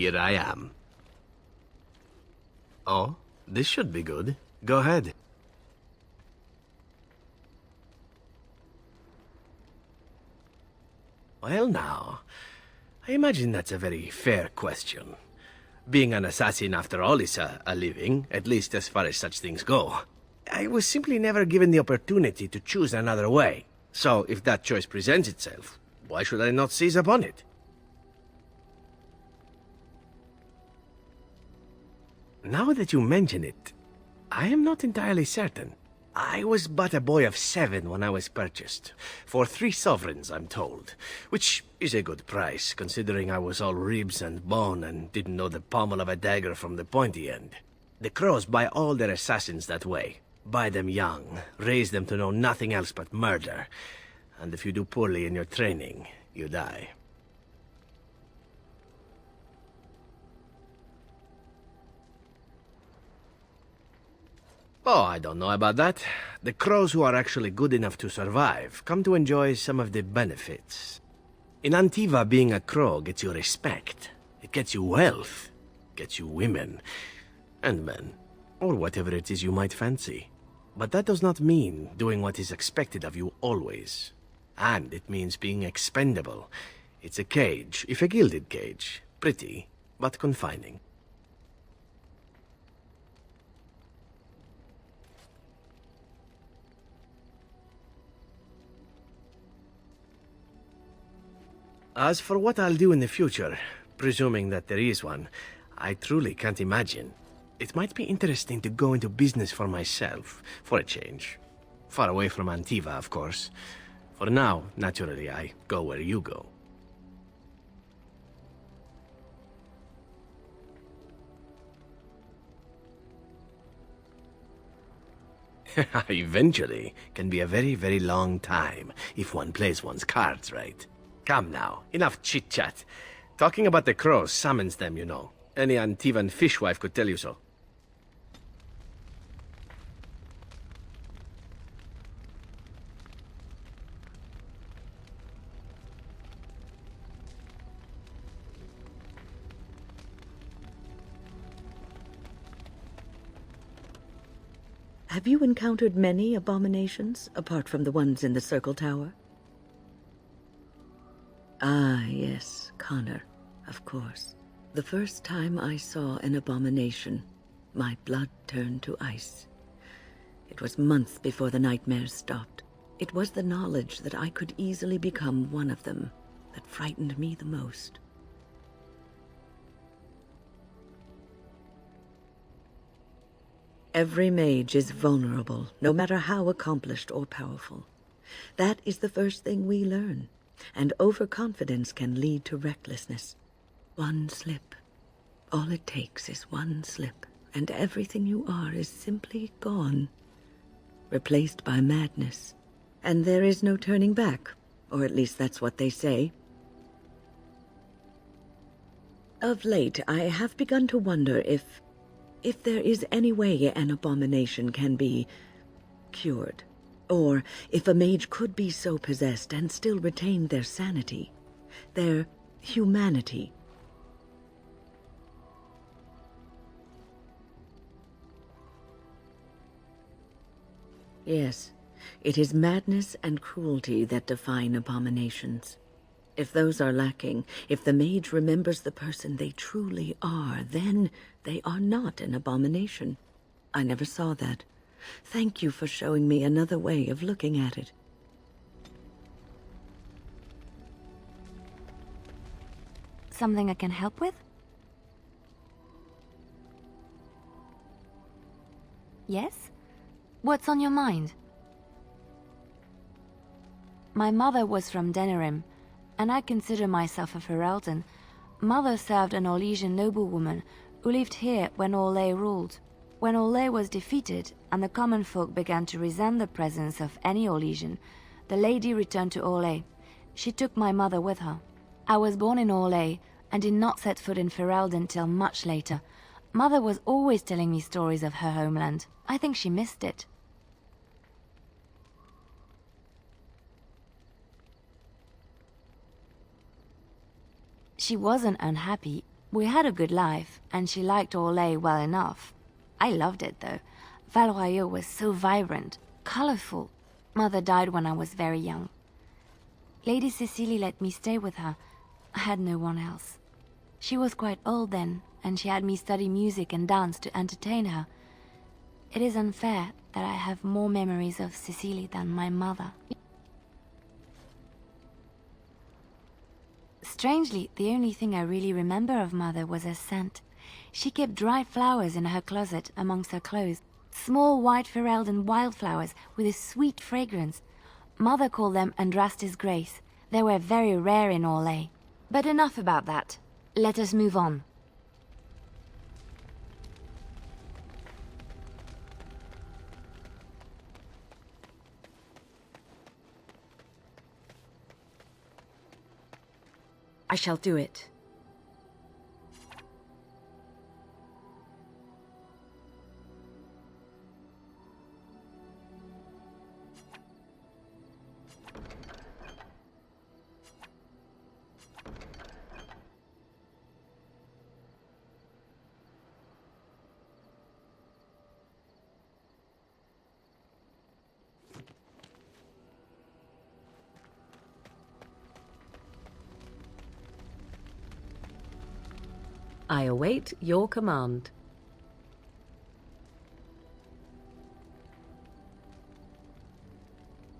here I am. Oh, this should be good. Go ahead. Well now, I imagine that's a very fair question. Being an assassin, after all, is a living, at least as far as such things go. I was simply never given the opportunity to choose another way. So, if that choice presents itself, why should I not seize upon it? Now that you mention it, I am not entirely certain. I was but a boy of 7 when I was purchased. For 3 sovereigns, I'm told. Which is a good price, considering I was all ribs and bone and didn't know the pommel of a dagger from the pointy end. The Crows buy all their assassins that way. Buy them young, raise them to know nothing else but murder. And if you do poorly in your training, you die. Oh, I don't know about that. The Crows who are actually good enough to survive come to enjoy some of the benefits. In Antiva, being a Crow gets you respect. It gets you wealth. Gets you women. And men. Or whatever it is you might fancy. But that does not mean doing what is expected of you always. And it means being expendable. It's a cage, if a gilded cage. Pretty, but confining. As for what I'll do in the future, presuming that there is one, I truly can't imagine. It might be interesting to go into business for myself, for a change. Far away from Antiva, of course. For now, naturally, I go where you go. Eventually can be a very, very long time, if one plays one's cards right. Come now, enough chit-chat. Talking about the Crows summons them, you know. Any Antivan fishwife could tell you so. Have you encountered many abominations, apart from the ones in the Circle Tower? Ah, yes, Connor, of course. The first time I saw an abomination, my blood turned to ice. It was months before the nightmares stopped. It was the knowledge that I could easily become one of them that frightened me the most. Every mage is vulnerable, no matter how accomplished or powerful. That is the first thing we learn, and overconfidence can lead to recklessness. One slip. All it takes is one slip, and everything you are is simply gone, replaced by madness. And there is no turning back, or at least that's what they say. Of late, I have begun to wonder if there is any way an abomination can be cured, or if a mage could be so possessed and still retain their sanity, their humanity. Yes, it is madness and cruelty that define abominations. If those are lacking, if the mage remembers the person they truly are, then they are not an abomination. I never saw that. Thank you for showing me another way of looking at it. Something I can help with? Yes? What's on your mind? My mother was from Denerim, and I consider myself a Ferelden. Mother served an Orlesian noblewoman who lived here when Orlais ruled. When Orlais was defeated and the common folk began to resent the presence of any Orlesian, the lady returned to Orlais. She took my mother with her. I was born in Orlais and did not set foot in Ferelden till much later. Mother was always telling me stories of her homeland. I think she missed it. She wasn't unhappy, We had a good life, and she liked Orlais well enough. I loved it, though. Val Royeaux was so vibrant, colorful. Mother died when I was very young. Lady Cecily let me stay with her. I had no one else. She was quite old then, and she had me study music and dance to entertain her. It is unfair that I have more memories of Cecily than my mother. Strangely, the only thing I really remember of Mother was her scent. She kept dried flowers in her closet amongst her clothes. Small white Ferelden wildflowers with a sweet fragrance. Mother called them Andraste's Grace. They were very rare in Orlais. But enough about that. Let us move on. I shall do it. I await your command.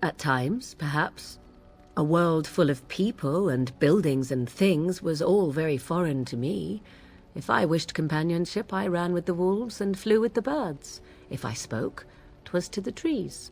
At times, perhaps. A world full of people and buildings and things was all very foreign to me. If I wished companionship, I ran with the wolves and flew with the birds. If I spoke, 'twas to the trees.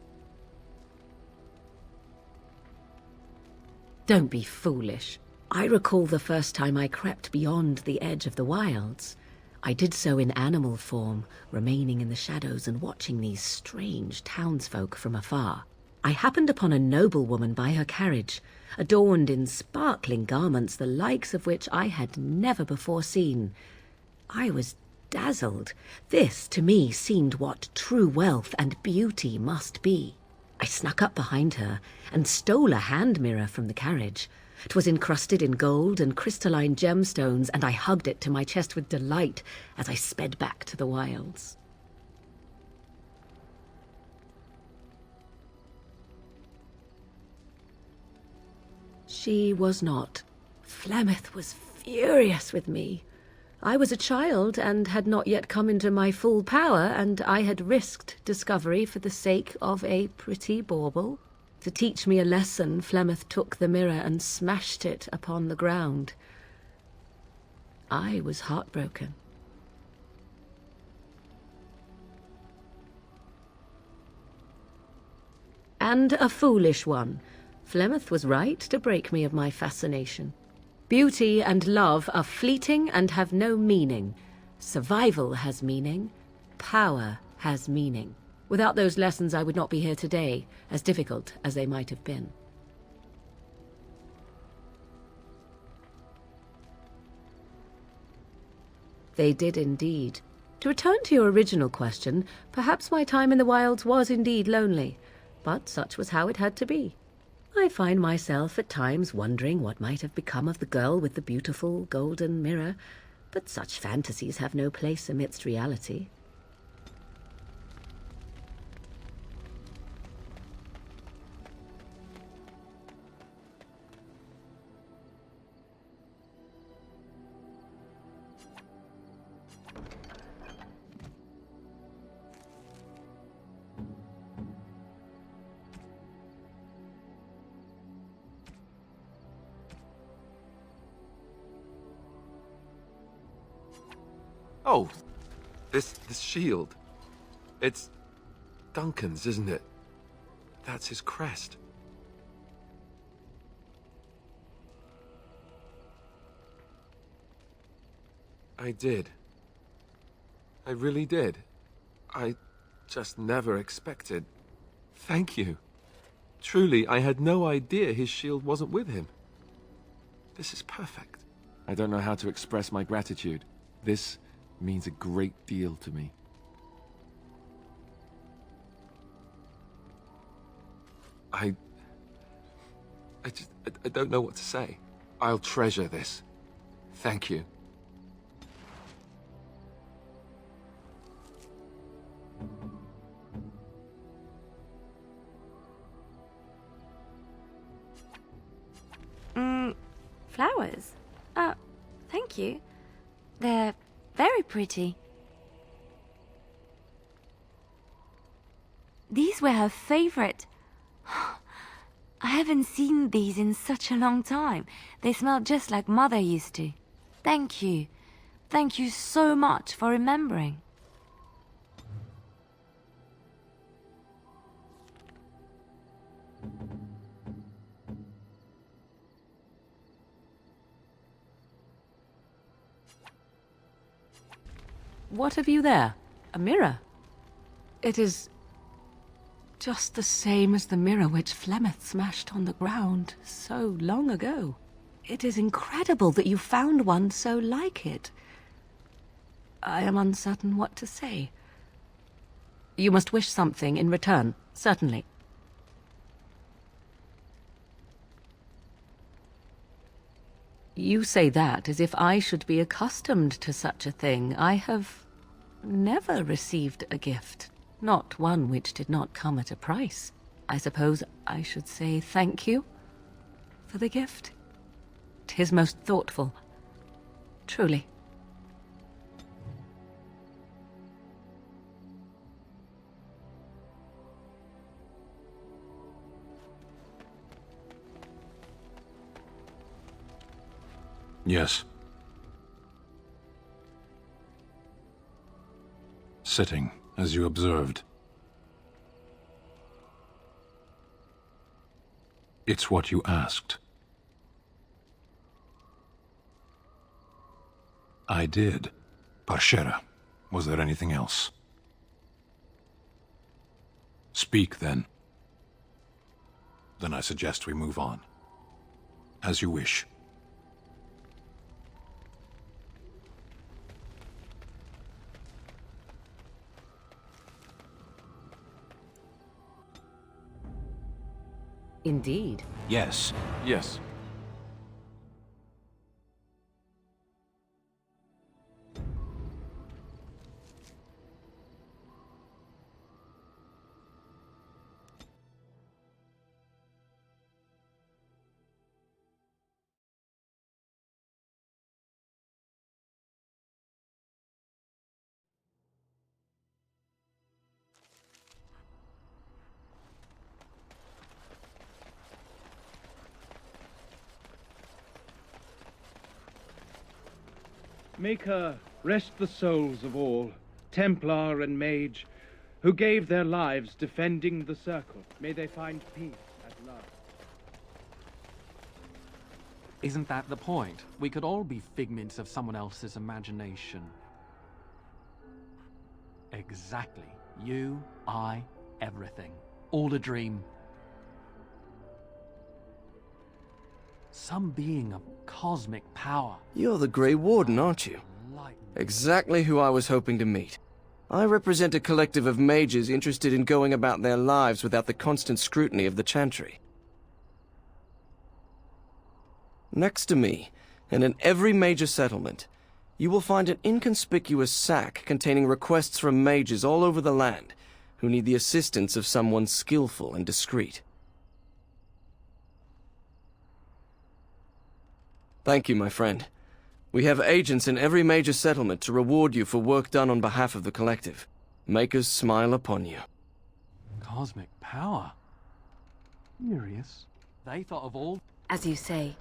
Don't be foolish. I recall the first time I crept beyond the edge of the wilds. I did so in animal form, remaining in the shadows and watching these strange townsfolk from afar. I happened upon a noblewoman by her carriage, adorned in sparkling garments the likes of which I had never before seen. I was dazzled. This, to me, seemed what true wealth and beauty must be. I snuck up behind her and stole a hand mirror from the carriage. 'Twas encrusted in gold and crystalline gemstones, and I hugged it to my chest with delight as I sped back to the wilds. She was not. Flemeth was furious with me. I was a child and had not yet come into my full power, and I had risked discovery for the sake of a pretty bauble. To teach me a lesson, Flemeth took the mirror and smashed it upon the ground. I was heartbroken. And a foolish one. Flemeth was right to break me of my fascination. Beauty and love are fleeting and have no meaning. Survival has meaning. Power has meaning. Without those lessons, I would not be here today, as difficult as they might have been. They did indeed. To return to your original question, perhaps my time in the wilds was indeed lonely, but such was how it had to be. I find myself at times wondering what might have become of the girl with the beautiful golden mirror, but such fantasies have no place amidst reality. Oh, this shield. It's Duncan's, isn't it? That's his crest. I did. I really did. I just never expected. Thank you. Truly, I had no idea his shield wasn't with him. This is perfect. I don't know how to express my gratitude. This means a great deal to me. I don't know what to say. I'll treasure this. Thank you. flowers? Thank you. They're very pretty. These were her favorite. I haven't seen these in such a long time. They smell just like Mother used to. Thank you. Thank you so much for remembering. What have you there? A mirror? It is just the same as the mirror which Flemeth smashed on the ground so long ago. It is incredible that you found one so like it. I am uncertain what to say. You must wish something in return, certainly. You say that as if I should be accustomed to such a thing. I have never received a gift, not one which did not come at a price. I suppose I should say thank you for the gift. 'Tis most thoughtful, truly. Yes. Sitting, as you observed. It's what you asked. I did. Parshera, was there anything else? Speak, then. Then I suggest we move on. As you wish. Indeed. Yes. Yes. Maker, rest the souls of all, Templar and Mage, who gave their lives defending the Circle. May they find peace at last. Isn't that the point? We could all be figments of someone else's imagination. Exactly. You, I, everything. All a dream. Some being of cosmic power. You're the Grey Warden, aren't you? Light. Exactly who I was hoping to meet. I represent a collective of mages interested in going about their lives without the constant scrutiny of the Chantry. Next to me, and in every major settlement, you will find an inconspicuous sack containing requests from mages all over the land who need the assistance of someone skillful and discreet. Thank you, my friend. We have agents in every major settlement to reward you for work done on behalf of the collective. Makers smile upon you. Cosmic power? Curious. They thought of all... As you say.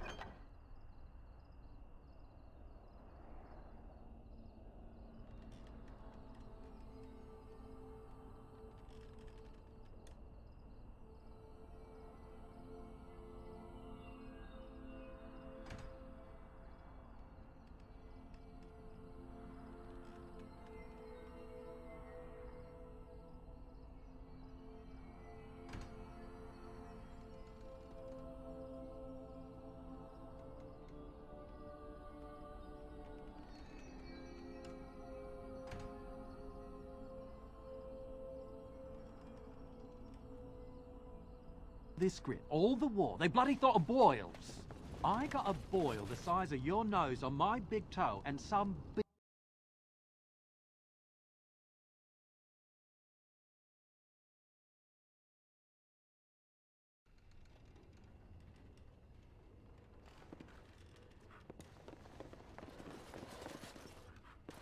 This grit, all the war, they bloody thought of boils. I got a boil the size of your nose on my big toe and some big...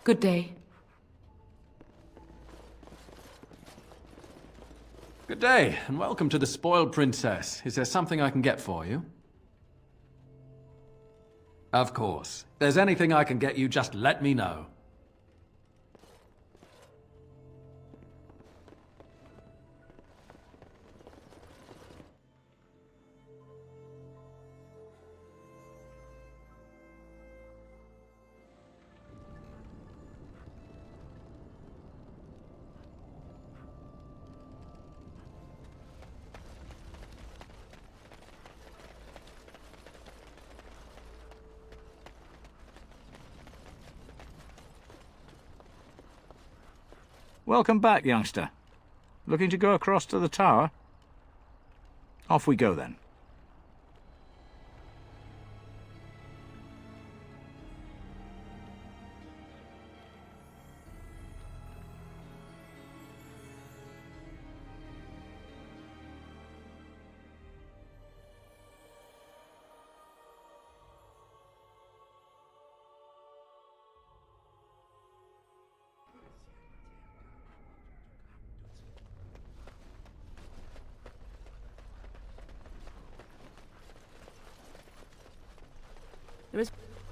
Good day. Good day, and welcome to the Spoiled Princess. Is there something I can get for you? Of course. If there's anything I can get you, just let me know. Welcome back, youngster. Looking to go across to the tower? Off we go, then.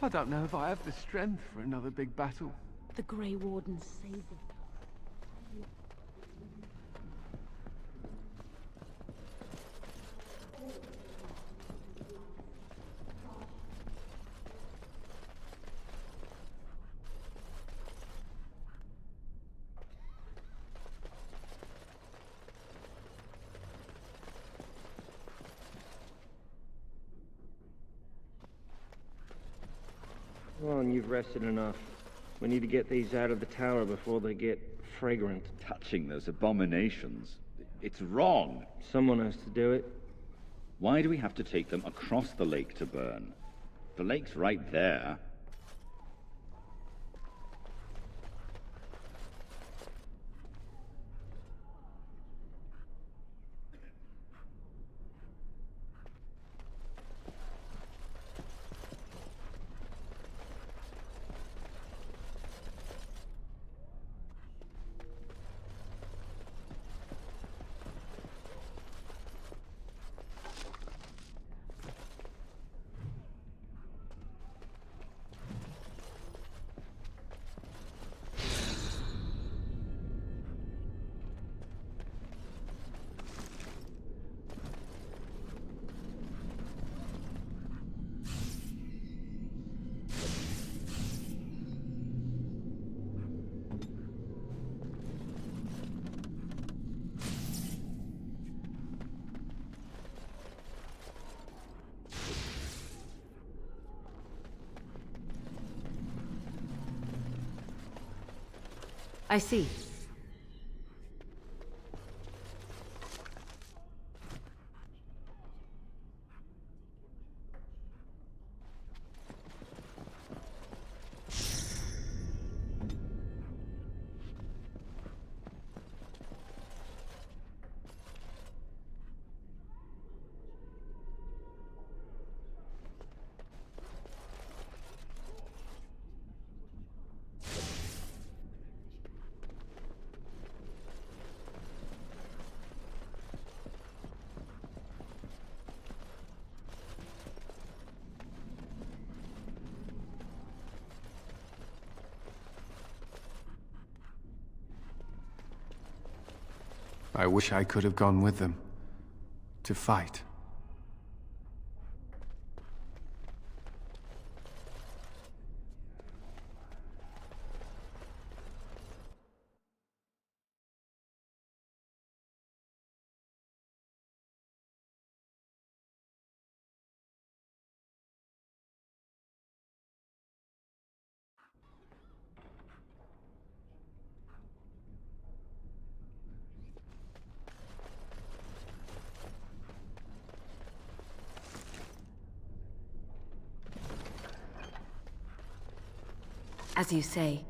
I don't know if I have the strength for another big battle. The Grey Warden saved it. Well, and you've rested enough. We need to get these out of the tower before they get fragrant. Touching those abominations. It's wrong. Someone has to do it. Why do we have to take them across the lake to burn? The lake's right there. I see. I wish I could have gone with them. To fight. As you say.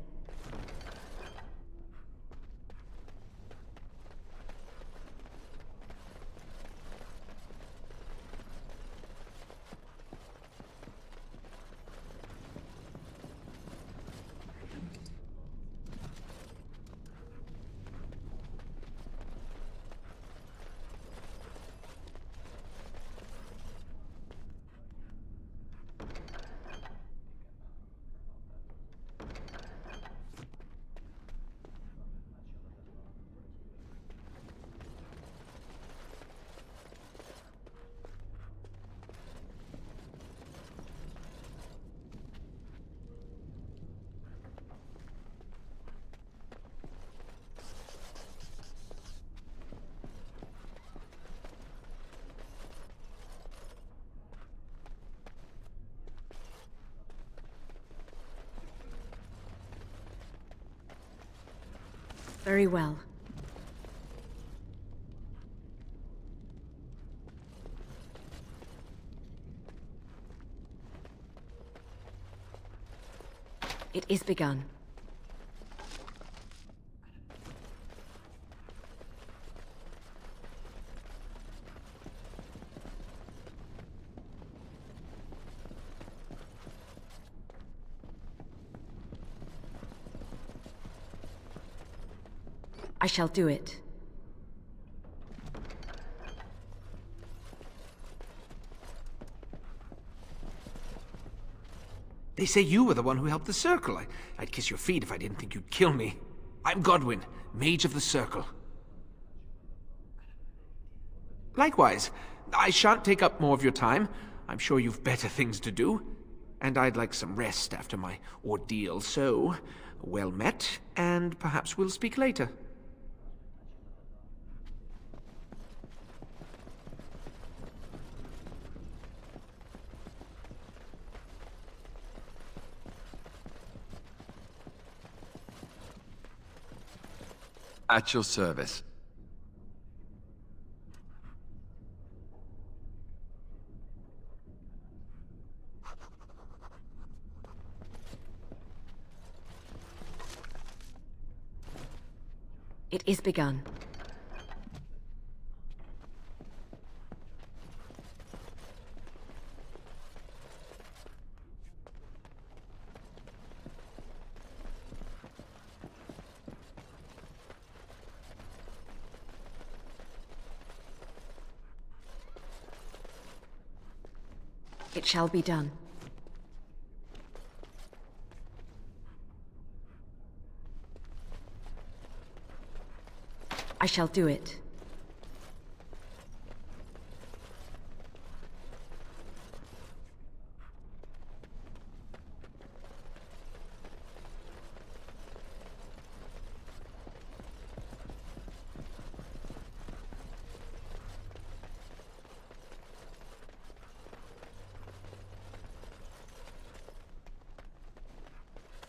Very well. It is begun. I shall do it. They say you were the one who helped the Circle. I'd kiss your feet if I didn't think you'd kill me. I'm Godwyn, Mage of the Circle. Likewise, I shan't take up more of your time. I'm sure you've better things to do. And I'd like some rest after my ordeal, so well met, and perhaps we'll speak later. At your service. It is begun. It shall be done. I shall do it.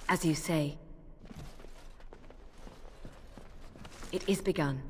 As you say. It is begun.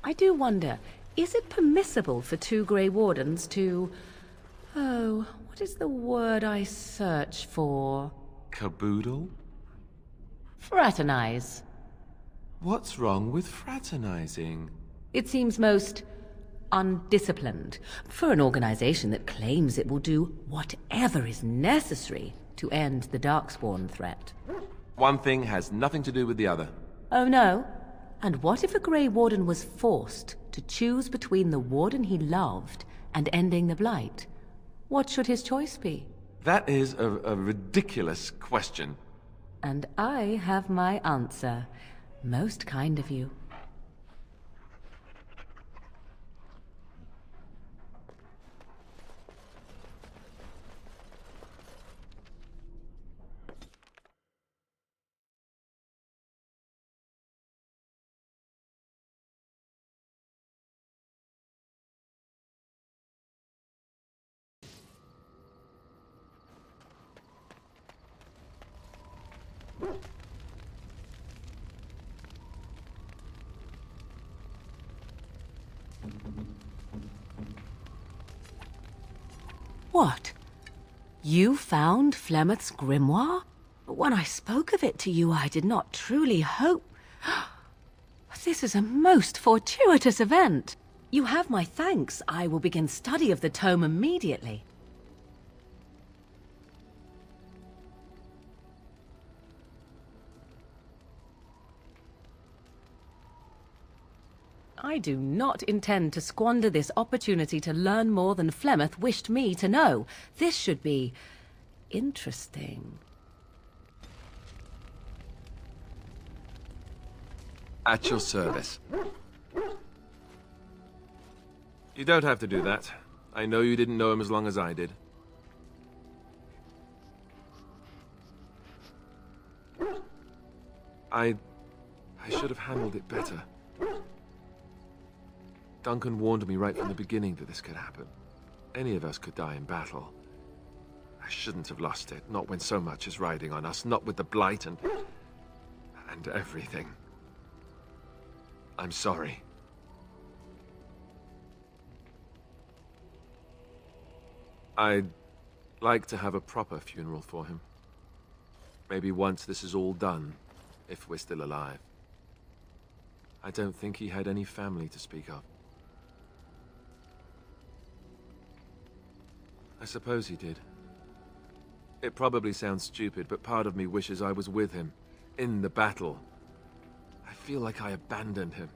I do wonder, is it permissible for 2 Grey Wardens to... Oh, what is the word I search for? Caboodle? Fraternize. What's wrong with fraternizing? It seems most undisciplined for an organization that claims it will do whatever is necessary to end the Darkspawn threat. One thing has nothing to do with the other. Oh no? And what if a Grey Warden was forced to choose between the Warden he loved and ending the Blight? What should his choice be? That is a ridiculous question. And I have my answer. Most kind of you. What? You found Flemeth's grimoire? But when I spoke of it to you, I did not truly hope... This is a most fortuitous event. You have my thanks. I will begin study of the tome immediately. I do not intend to squander this opportunity to learn more than Flemeth wished me to know. This should be interesting. At your service. You don't have to do that. I know you didn't know him as long as I did. I should have handled it better. Duncan warned me right from the beginning that this could happen. Any of us could die in battle. I shouldn't have lost it, not when so much is riding on us, not with the Blight and everything. I'm sorry. I'd like to have a proper funeral for him. Maybe once this is all done, if we're still alive. I don't think he had any family to speak of. I suppose he did. It probably sounds stupid, but part of me wishes I was with him, in the battle. I feel like I abandoned him.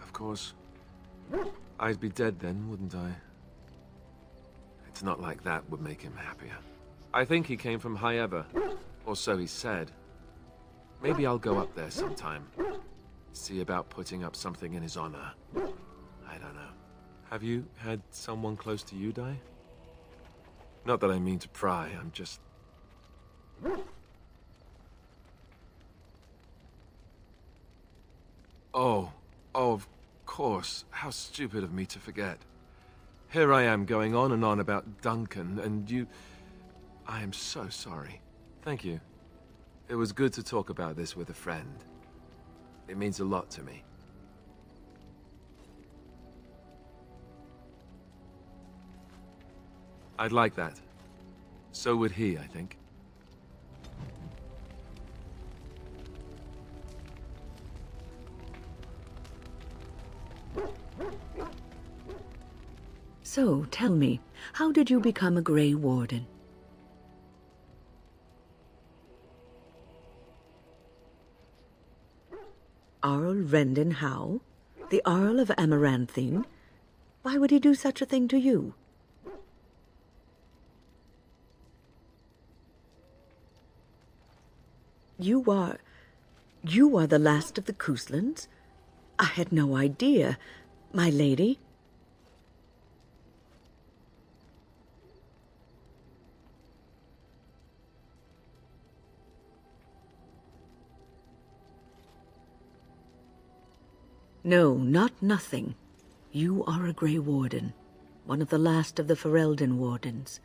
Of course, I'd be dead then, wouldn't I? It's not like that would make him happier. I think he came from High Ever, or so he said. Maybe I'll go up there sometime. See about putting up something in his honor. I don't know. Have you had someone close to you die? Not that I mean to pry, I'm just... Oh, of course. How stupid of me to forget. Here I am going on and on about Duncan, and you... I am so sorry. Thank you. It was good to talk about this with a friend. It means a lot to me. I'd like that. So would he, I think. So, tell me, how did you become a Grey Warden? Arl Rendon Howe? The Arl of Amaranthine? Why would he do such a thing to you? You are the last of the Couslands? I had no idea, my lady. No, not nothing. You are a Grey Warden, one of the last of the Ferelden Wardens.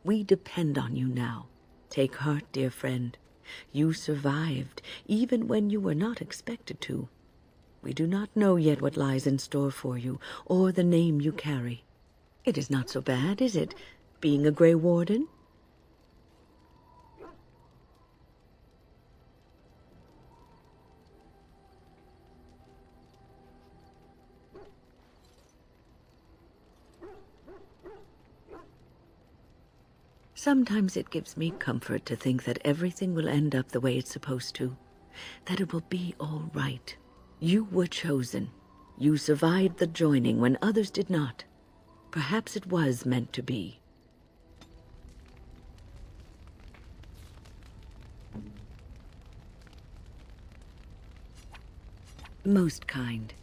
We depend on you now. Take heart, dear friend. You survived, even when you were not expected to. We do not know yet what lies in store for you, or the name you carry. It is not so bad, is it, being a Grey Warden? Sometimes it gives me comfort to think that everything will end up the way it's supposed to. That it will be all right. You were chosen. You survived the joining when others did not. Perhaps it was meant to be. Most kind.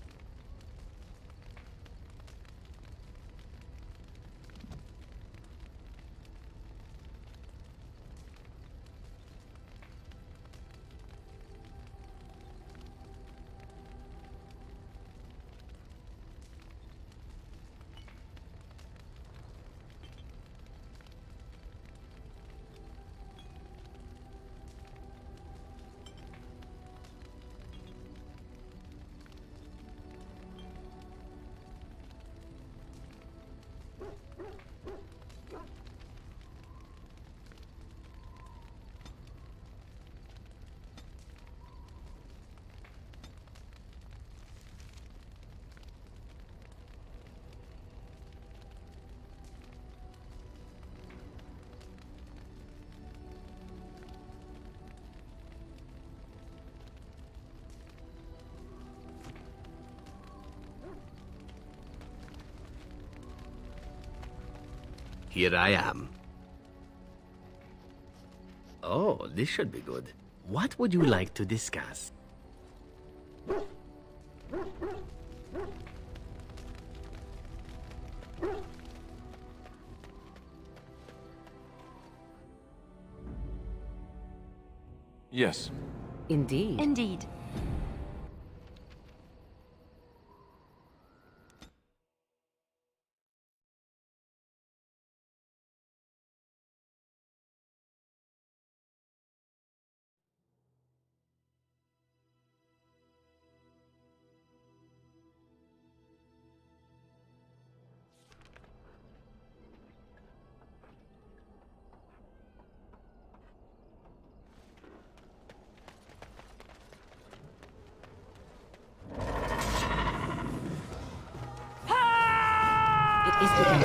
Here I am. Oh, this should be good. What would you like to discuss? Yes. Indeed. Indeed. It is begun.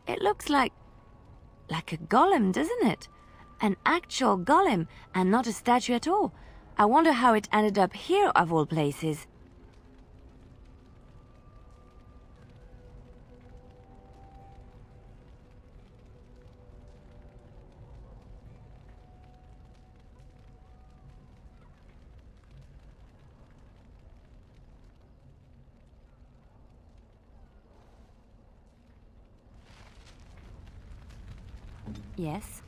It looks like a golem, doesn't it? An actual golem, and not a statue at all. I wonder how it ended up here, of all places. Yes.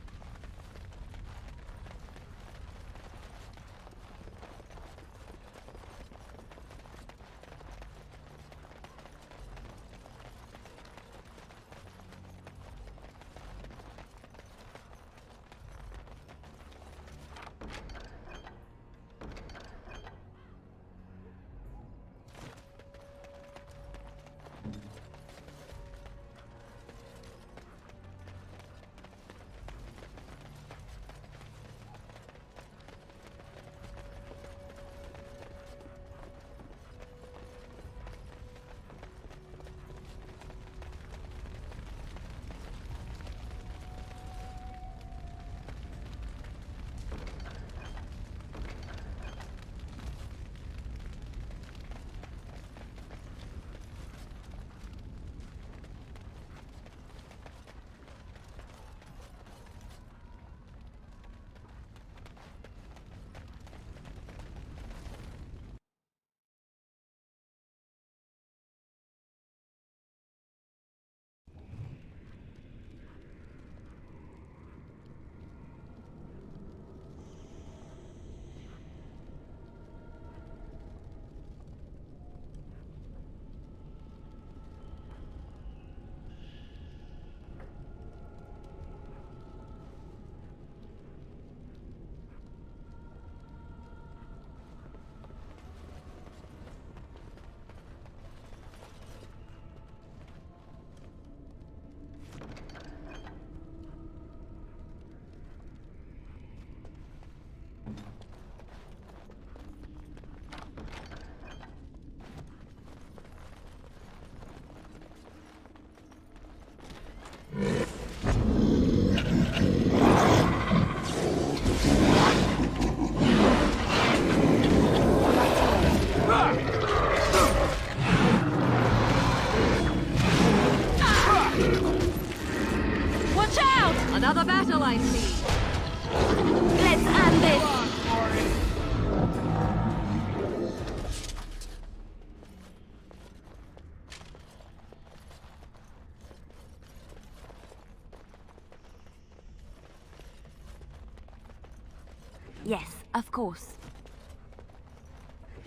Yes, of course.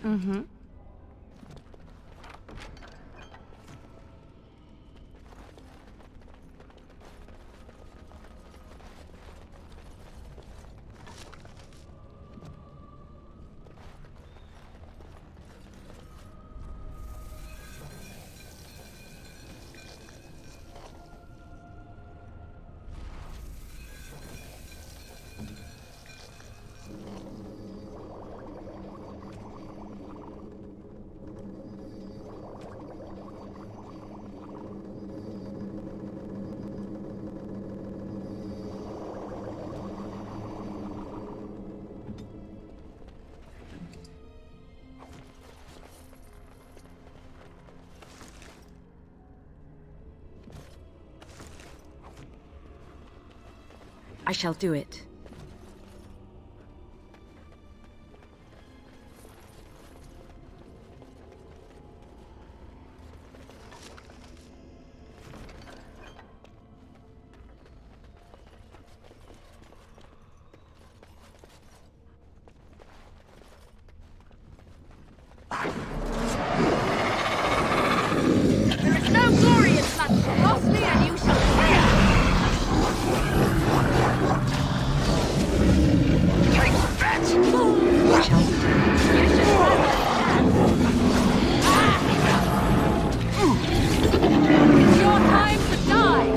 Mm-hmm. I shall do it. There is no glory in such. Cross me and you shall hear! Take that! It's your time to die!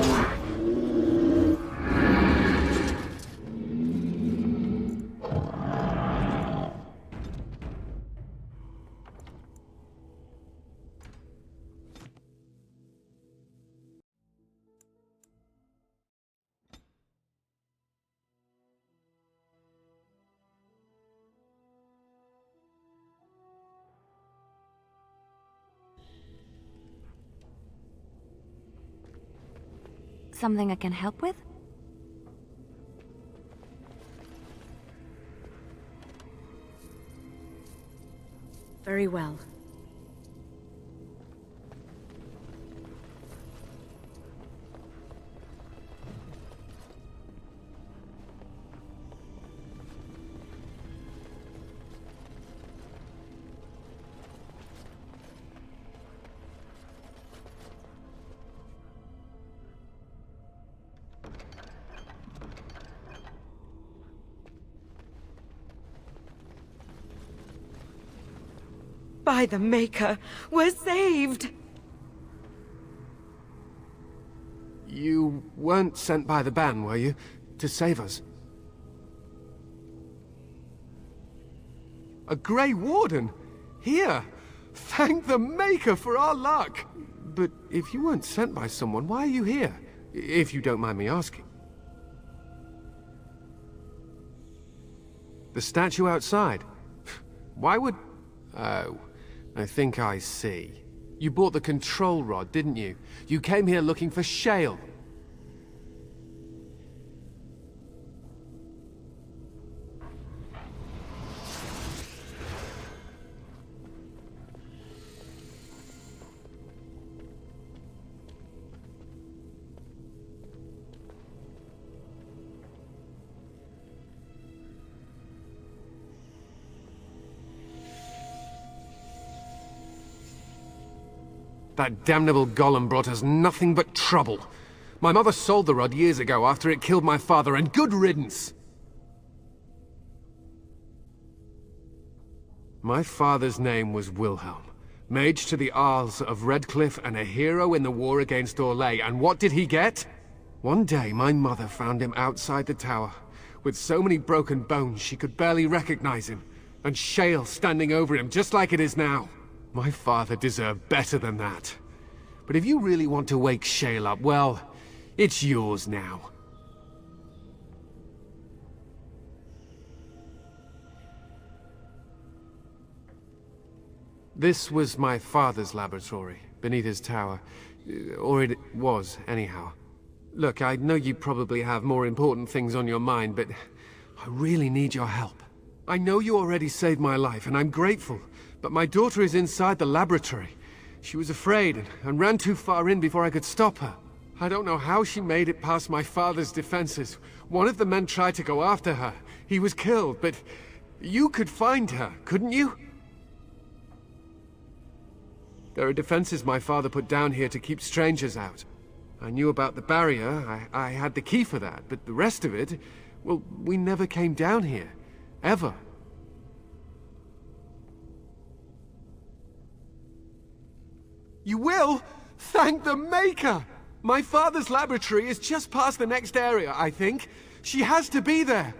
Something I can help with? Very well. By the Maker, we're saved! You weren't sent by the Ban, were you? To save us? A Grey Warden? Here! Thank the Maker for our luck! But if you weren't sent by someone, why are you here? If you don't mind me asking. The statue outside? Why would... Oh, I think I see. You bought the control rod, didn't you? You came here looking for Shale. That damnable golem brought us nothing but trouble. My mother sold the rod years ago after it killed my father, and good riddance! My father's name was Wilhelm, mage to the Arls of Redcliffe and a hero in the war against Orlais, and what did he get? One day my mother found him outside the tower, with so many broken bones she could barely recognize him, and Shale standing over him just like it is now. My father deserved better than that. But if you really want to wake Shale up, well, it's yours now. This was my father's laboratory, beneath his tower. Or it was, anyhow. Look, I know you probably have more important things on your mind, but I really need your help. I know you already saved my life, and I'm grateful. But my daughter is inside the laboratory. She was afraid and ran too far in before I could stop her. I don't know how she made it past my father's defenses. One of the men tried to go after her. He was killed, but you could find her, couldn't you? There are defenses my father put down here to keep strangers out. I knew about the barrier, I had the key for that, but the rest of it, well, we never came down here. Ever. You will? Thank the Maker! My father's laboratory is just past the next area, I think. She has to be there.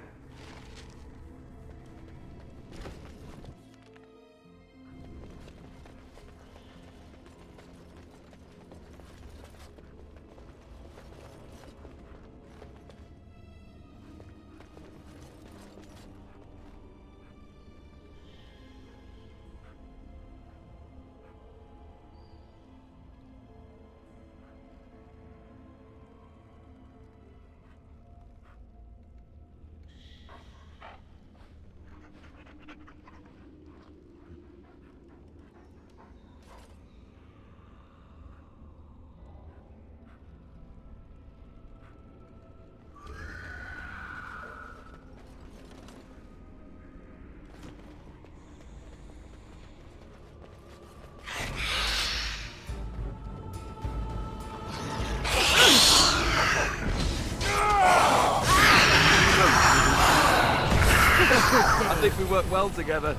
I think we work well together.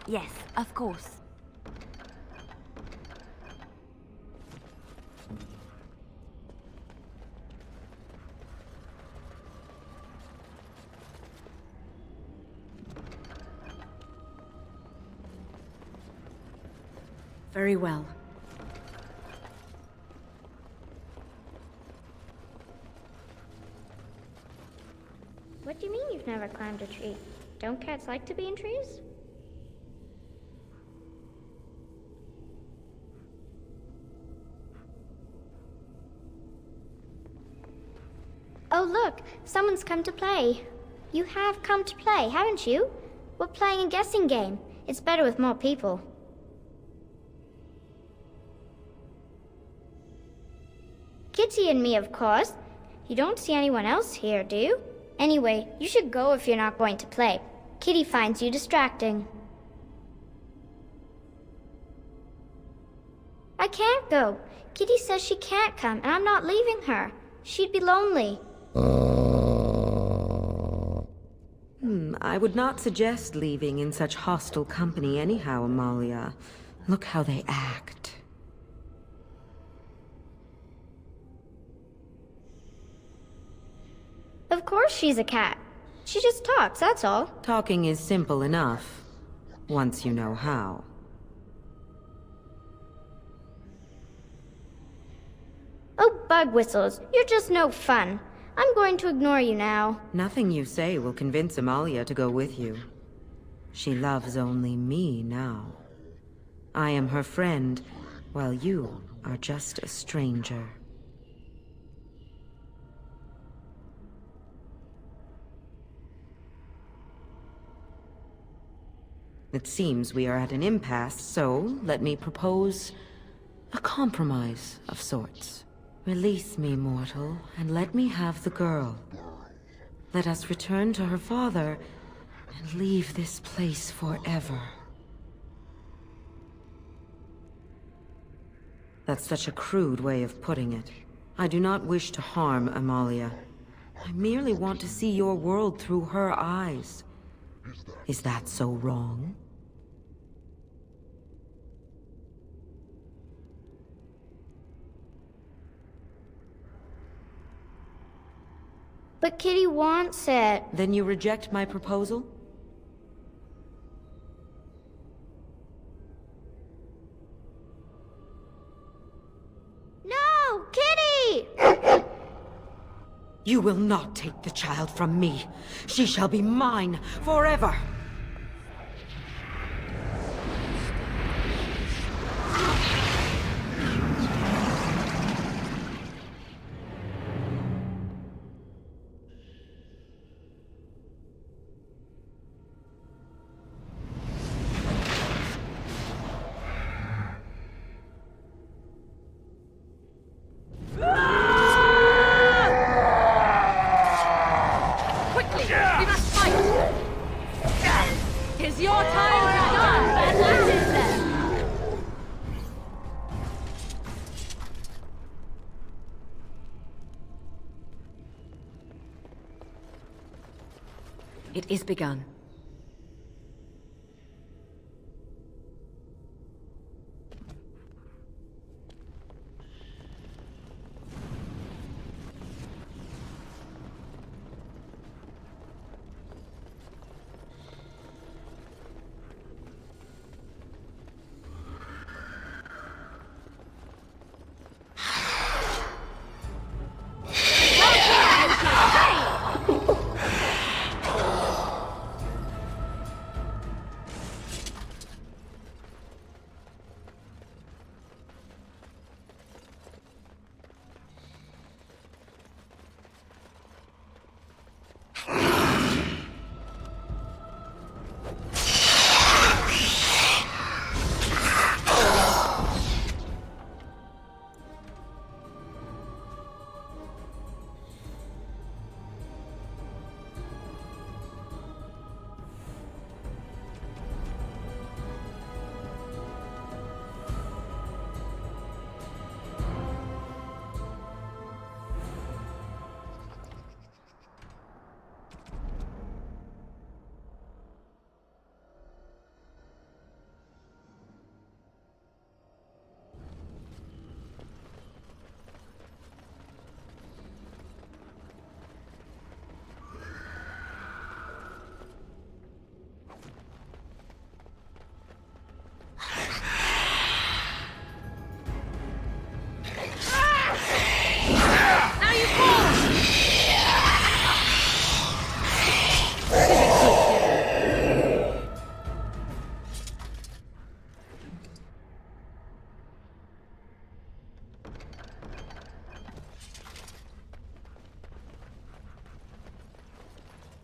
Yes, of course. Very well. What do you mean you've never climbed a tree? Don't cats like to be in trees? Oh look, someone's come to play. You have come to play, haven't you? We're playing a guessing game. It's better with more people. Kitty and me, of course. You don't see anyone else here, do you? Anyway, you should go if you're not going to play. Kitty finds you distracting. I can't go. Kitty says she can't come, and I'm not leaving her. She'd be lonely. I would not suggest leaving in such hostile company anyhow, Amalia. Look how they act. Of course she's a cat. She just talks, that's all. Talking is simple enough, once you know how. Oh, bug whistles, you're just no fun. I'm going to ignore you now. Nothing you say will convince Amalia to go with you. She loves only me now. I am her friend, while you are just a stranger. It seems we are at an impasse, so let me propose a compromise of sorts. Release me, mortal, and let me have the girl. Let us return to her father and leave this place forever. That's such a crude way of putting it. I do not wish to harm Amalia. I merely want to see your world through her eyes. Is that so wrong? But Kitty wants it. Then you reject my proposal? No! Kitty! You will not take the child from me. She shall be mine forever. It's your time to dance, Atlantis then! It is begun.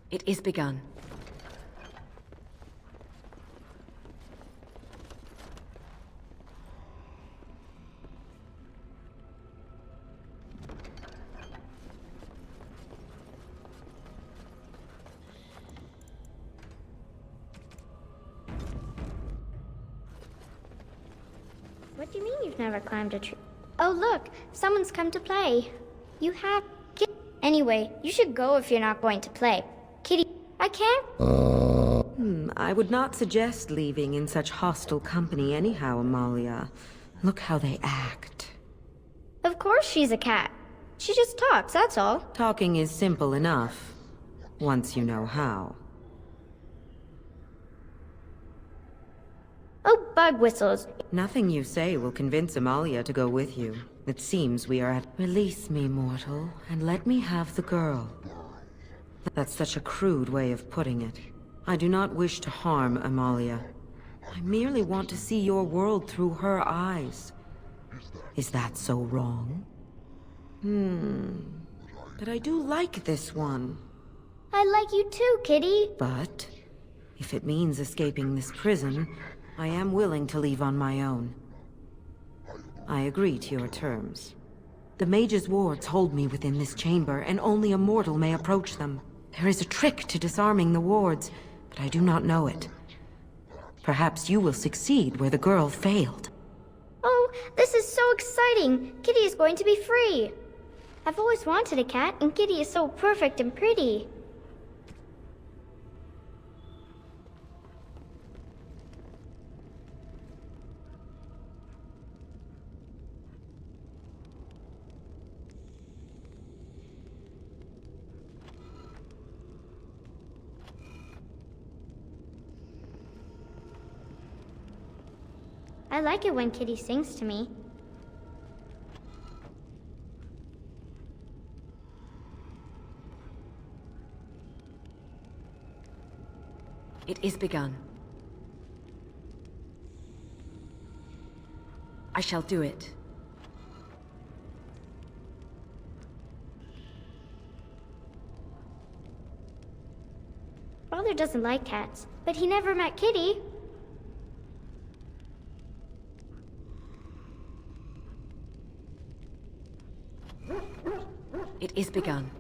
It is begun. What do you mean you've never climbed a tree? Oh, look, someone's come to play. You have... Anyway, you should go if you're not going to play. Kitty, I can't... I would not suggest leaving in such hostile company anyhow, Amalia. Look how they act. Of course she's a cat. She just talks, that's all. Talking is simple enough, once you know how. Oh, bug whistles. Nothing you say will convince Amalia to go with you. It seems we are at... Release me, mortal, and let me have the girl. That's such a crude way of putting it. I do not wish to harm Amalia. I merely want to see your world through her eyes. Is that so wrong? But I do like this one. I like you too, Kitty. But if it means escaping this prison, I am willing to leave on my own. I agree to your terms. The mage's wards hold me within this chamber, and only a mortal may approach them. There is a trick to disarming the wards, but I do not know it. Perhaps you will succeed where the girl failed. Oh, this is so exciting! Kitty is going to be free! I've always wanted a cat, and Kitty is so perfect and pretty. I like it when Kitty sings to me. It is begun. I shall do it. Father doesn't like cats, but he never met Kitty. It is begun.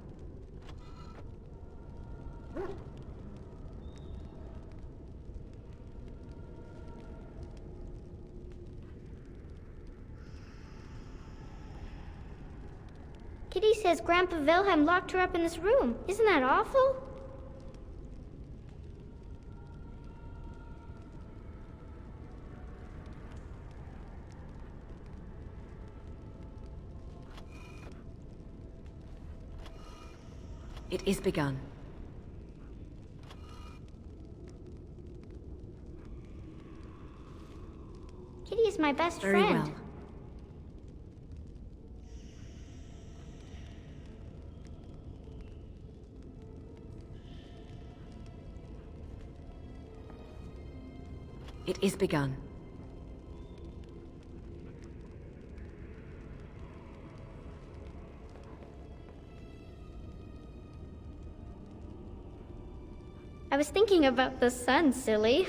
Kitty says Grandpa Wilhelm locked her up in this room. Isn't that awful? It is begun. Kitty is my best Very friend. well. It is begun. I was thinking about the sun, silly.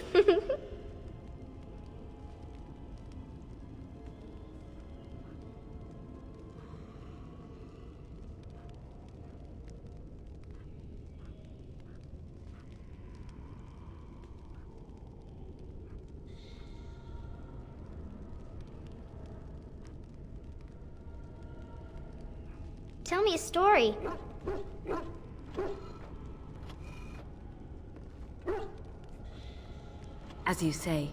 Tell me a story. As you say.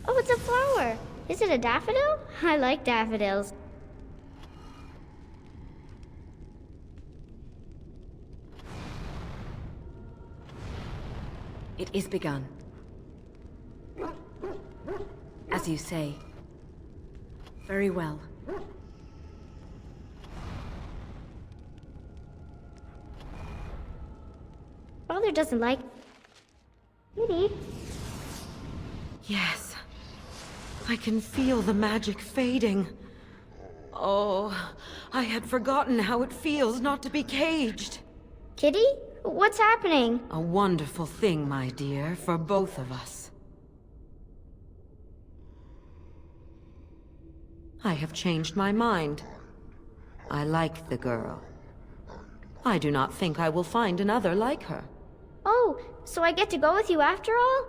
Oh, it's a flower. Is it a daffodil? I like daffodils. It is begun. As you say. Very well. Father doesn't like... Kitty? Yes. I can feel the magic fading. Oh, I had forgotten how it feels not to be caged. Kitty? What's happening? A wonderful thing, my dear, for both of us. I have changed my mind. I like the girl. I do not think I will find another like her. Oh, so I get to go with you after all?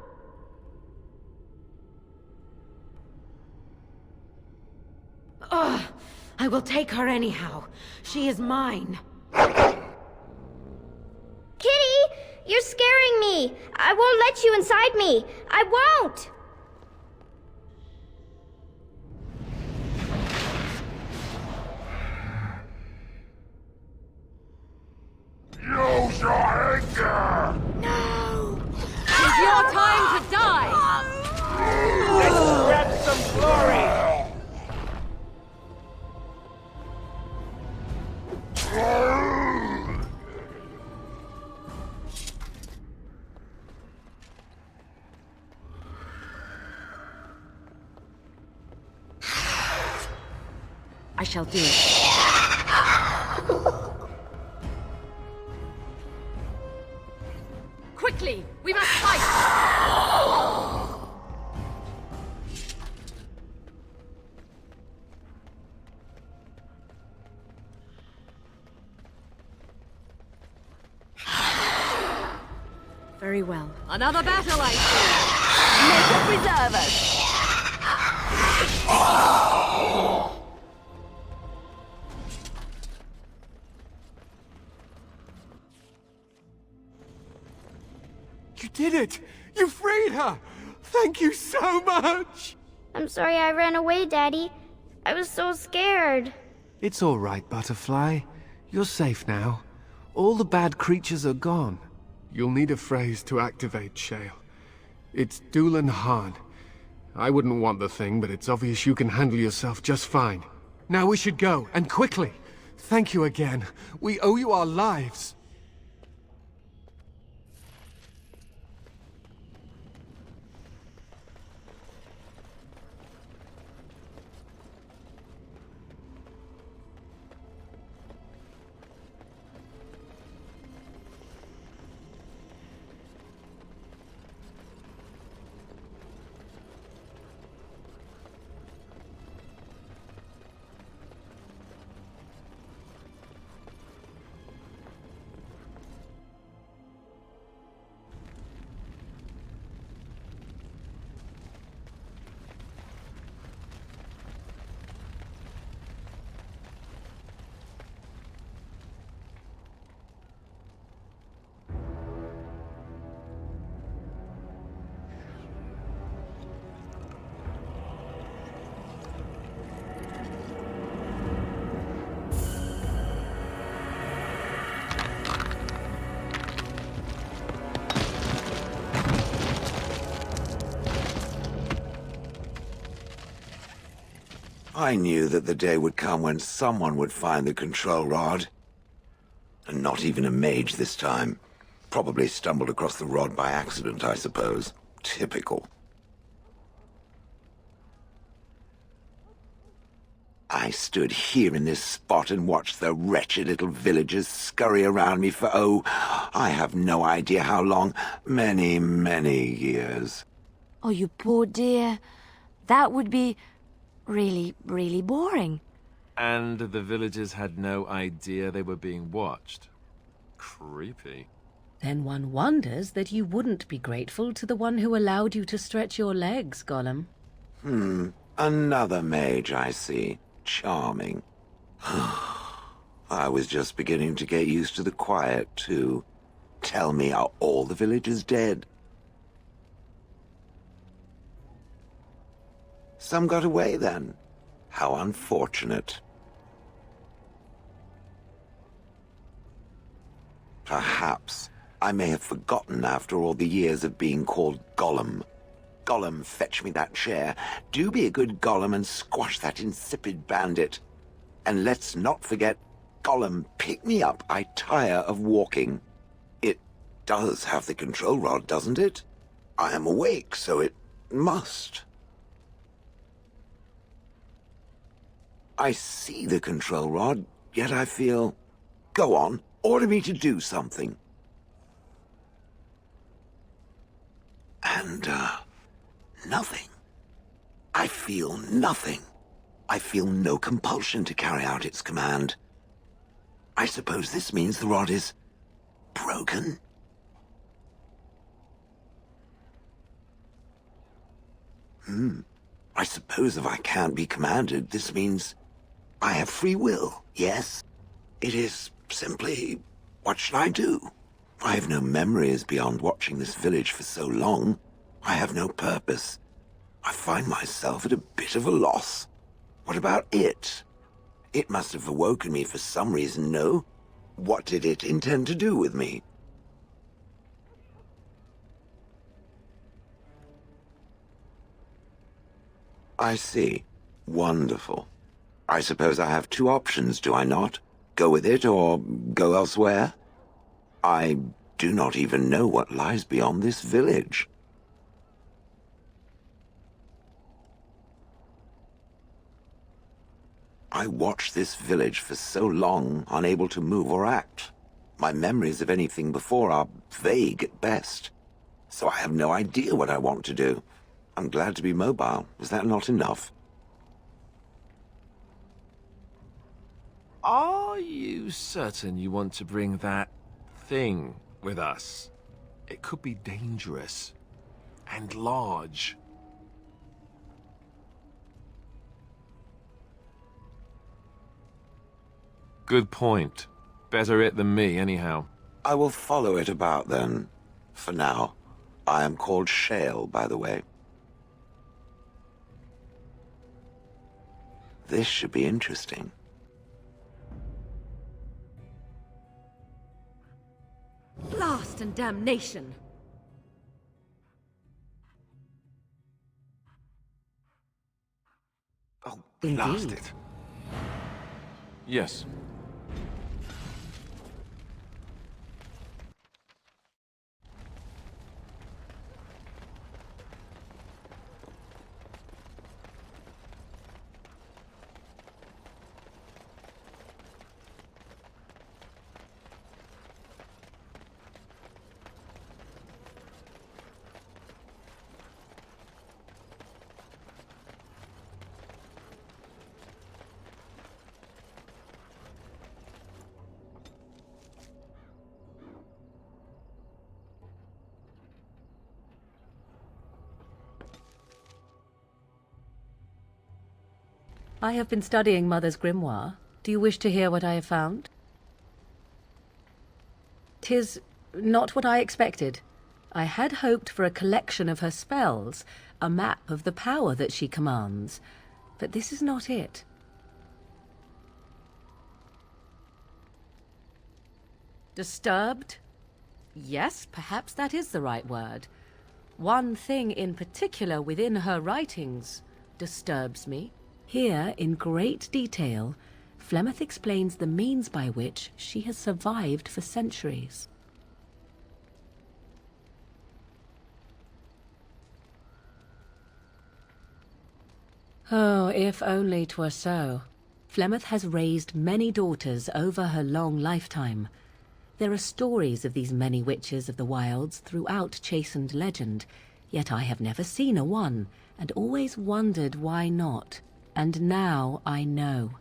Ugh! I will take her anyhow. She is mine. Kitty! You're scaring me! I won't let you inside me! I won't! Use your anger! No! It's your time to die! Let's grab some glory! I shall do it. Quickly! We must fight! Very well. Another battle, I see! Make it preserve us! You did it! You freed her! Thank you so much! I'm sorry I ran away, Daddy. I was so scared. It's all right, Butterfly. You're safe now. All the bad creatures are gone. You'll need a phrase to activate Shale. It's Dulan Han. I wouldn't want the thing, but it's obvious you can handle yourself just fine. Now we should go, and quickly. Thank you again. We owe you our lives. I knew that the day would come when someone would find the control rod. And not even a mage this time. Probably stumbled across the rod by accident, I suppose. Typical. I stood here in this spot and watched the wretched little villagers scurry around me for, oh, I have no idea how long. Many, many years. Oh, you poor dear. That would be really, really boring. And the villagers had no idea they were being watched. Creepy. Then one wonders that you wouldn't be grateful to the one who allowed you to stretch your legs, Gollum. Another mage, I see. Charming. I was just beginning to get used to the quiet, too. Tell me, are all the villagers dead? Some got away, then. How unfortunate. Perhaps I may have forgotten after all the years of being called Gollum. Gollum, fetch me that chair. Do be a good Gollum and squash that insipid bandit. And let's not forget, Gollum, pick me up. I tire of walking. It does have the control rod, doesn't it? I am awake, so it must. I see the control rod, yet I feel... Go on, order me to do something. And, nothing. I feel nothing. I feel no compulsion to carry out its command. I suppose this means the rod is... broken? I suppose if I can't be commanded, this means I have free will, yes? It is simply, what shall I do? I have no memories beyond watching this village for so long. I have no purpose. I find myself at a bit of a loss. What about it? It must have awoken me for some reason, no? What did it intend to do with me? I see. Wonderful. I suppose I have two options, do I not? Go with it or go elsewhere? I do not even know what lies beyond this village. I watched this village for so long, unable to move or act. My memories of anything before are vague at best. So I have no idea what I want to do. I'm glad to be mobile. Is that not enough? Are you certain you want to bring that thing with us? It could be dangerous and large. Good point. Better it than me, anyhow. I will follow it about, then. For now. I am called Shale, by the way. This should be interesting. Blast and damnation! Oh, blast it. Yes. I have been studying Mother's grimoire. Do you wish to hear what I have found? 'Tis not what I expected. I had hoped for a collection of her spells, a map of the power that she commands. But this is not it. Disturbed? Yes, perhaps that is the right word. One thing in particular within her writings disturbs me. Here, in great detail, Flemeth explains the means by which she has survived for centuries. Oh, if only 'twere so. Flemeth has raised many daughters over her long lifetime. There are stories of these many witches of the wilds throughout chastened legend, yet I have never seen a one, and always wondered why not. And now I know.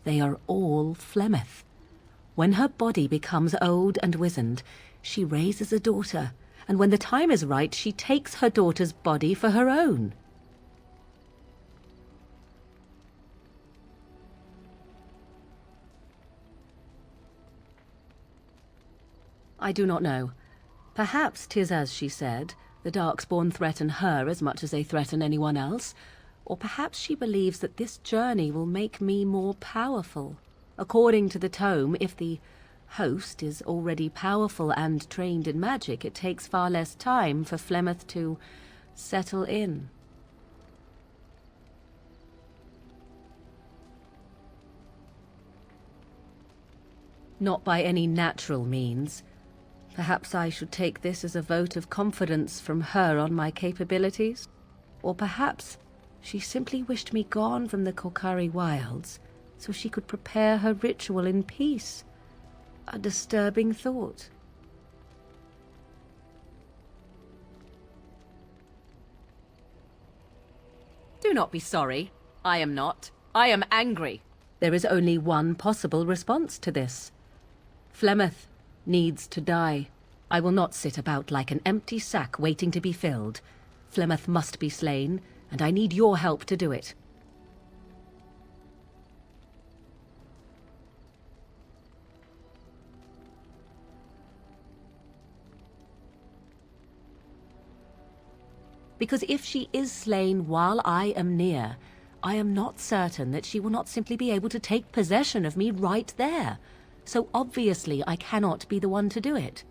They are all Flemeth. When her body becomes old and wizened, she raises a daughter, and when the time is right, she takes her daughter's body for her own. I do not know. Perhaps 'tis as she said, the Darkspawn threaten her as much as they threaten anyone else, or perhaps she believes that this journey will make me more powerful. According to the tome, if the host is already powerful and trained in magic, it takes far less time for Flemeth to settle in. Not by any natural means. Perhaps I should take this as a vote of confidence from her on my capabilities? Or perhaps she simply wished me gone from the Korcari wilds so she could prepare her ritual in peace. A disturbing thought. Do not be sorry. I am not. I am angry. There is only one possible response to this. Flemeth needs to die. I will not sit about like an empty sack waiting to be filled. Flemeth must be slain, and I need your help to do it. Because if she is slain while I am near, I am not certain that she will not simply be able to take possession of me right there. So obviously I cannot be the one to do it.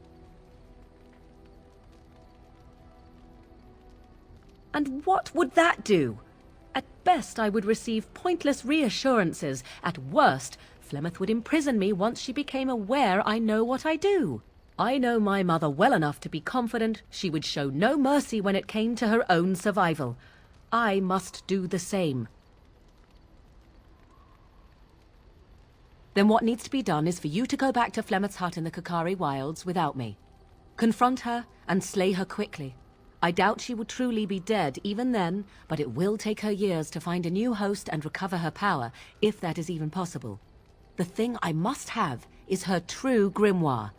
And what would that do? At best, I would receive pointless reassurances. At worst, Flemeth would imprison me once she became aware I know what I do. I know my mother well enough to be confident she would show no mercy when it came to her own survival. I must do the same. Then what needs to be done is for you to go back to Flemeth's hut in the Korcari wilds without me. Confront her and slay her quickly. I doubt she will truly be dead even then, but it will take her years to find a new host and recover her power, if that is even possible. The thing I must have is her true grimoire.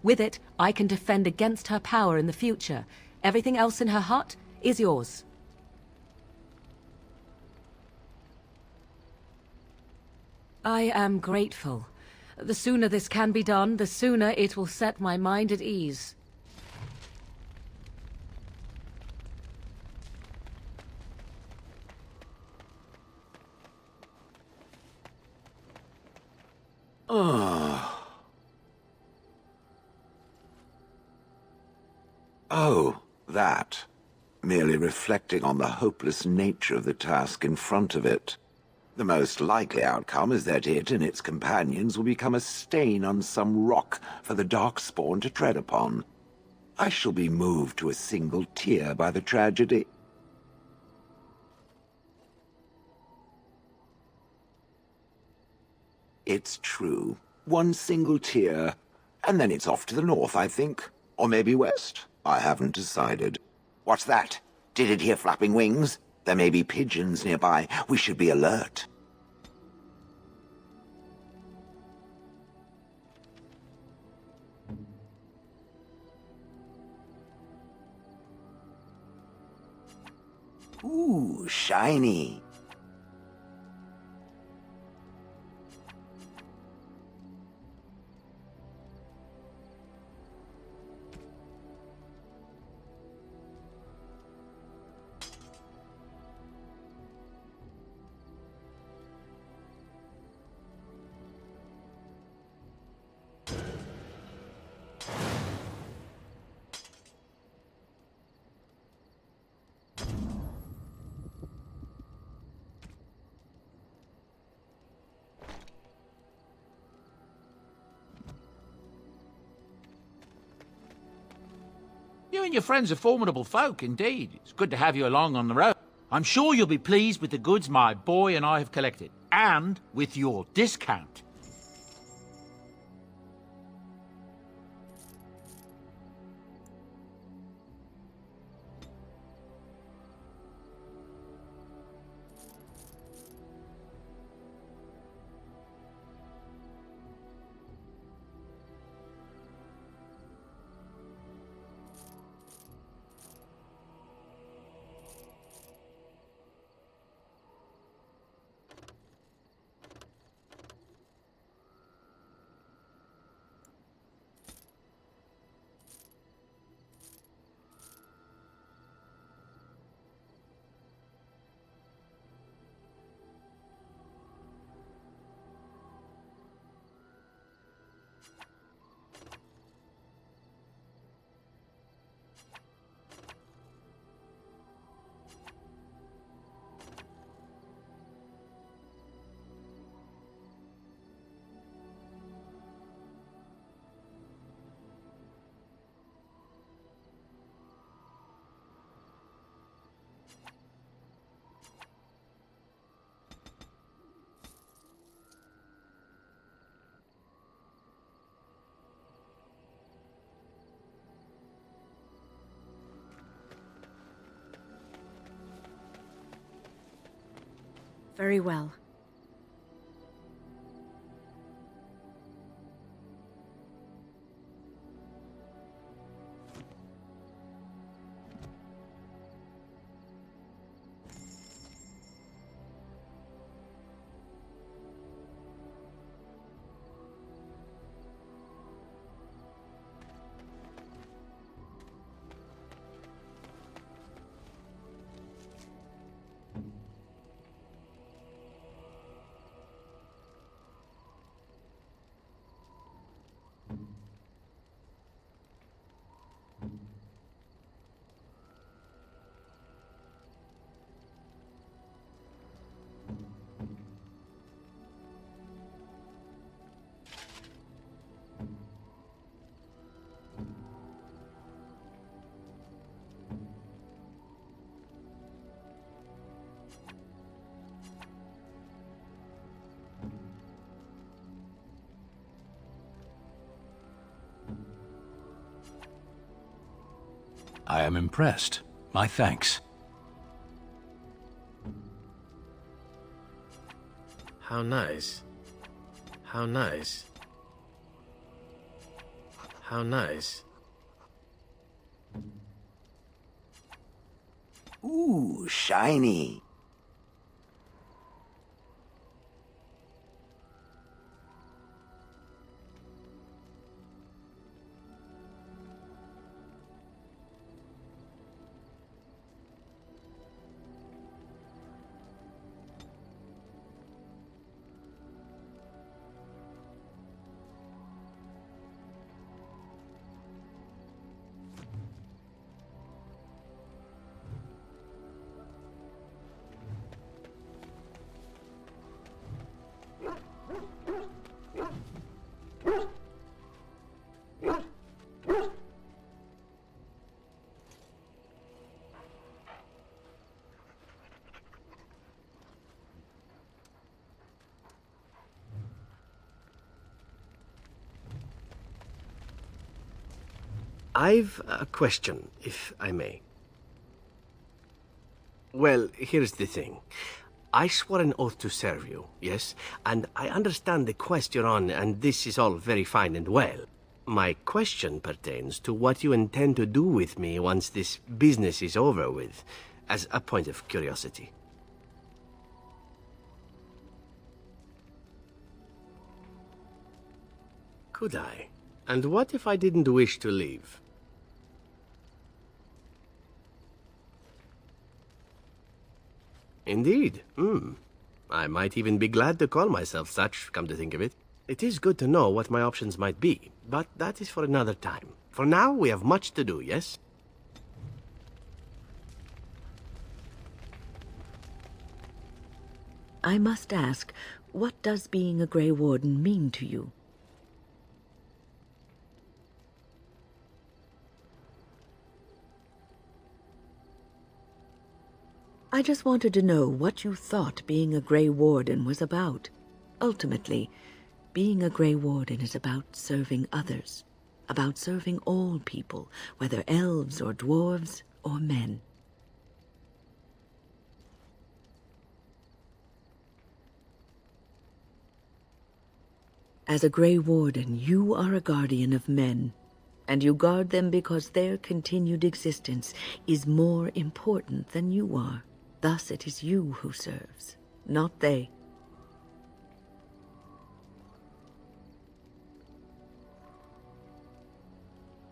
With it, I can defend against her power in the future. Everything else in her hut is yours. I am grateful. The sooner this can be done, the sooner it will set my mind at ease. Oh, that. Merely reflecting on the hopeless nature of the task in front of it. The most likely outcome is that it and its companions will become a stain on some rock for the Darkspawn to tread upon. I shall be moved to a single tear by the tragedy. It's true. One single tear, and then it's off to the north, I think. Or maybe west. I haven't decided. What's that? Did it hear flapping wings? There may be pigeons nearby. We should be alert. Ooh, shiny. You and your friends are formidable folk, indeed. It's good to have you along on the road. I'm sure you'll be pleased with the goods my boy and I have collected, and with your discount. Very well. I am impressed. My thanks. How nice. How nice. How nice. Ooh, shiny. I've a question, if I may. Well, here's the thing. I swore an oath to serve you, yes? And I understand the quest you're on, and this is all very fine and well. My question pertains to what you intend to do with me once this business is over with, as a point of curiosity. Could I? And what if I didn't wish to leave? Indeed. I might even be glad to call myself such, come to think of it. It is good to know what my options might be, but that is for another time. For now, we have much to do, yes? I must ask, what does being a Grey Warden mean to you? I just wanted to know what you thought being a Grey Warden was about. Ultimately, being a Grey Warden is about serving others, about serving all people, whether elves or dwarves or men. As a Grey Warden, you are a guardian of men, and you guard them because their continued existence is more important than you are. Thus it is you who serves, not they.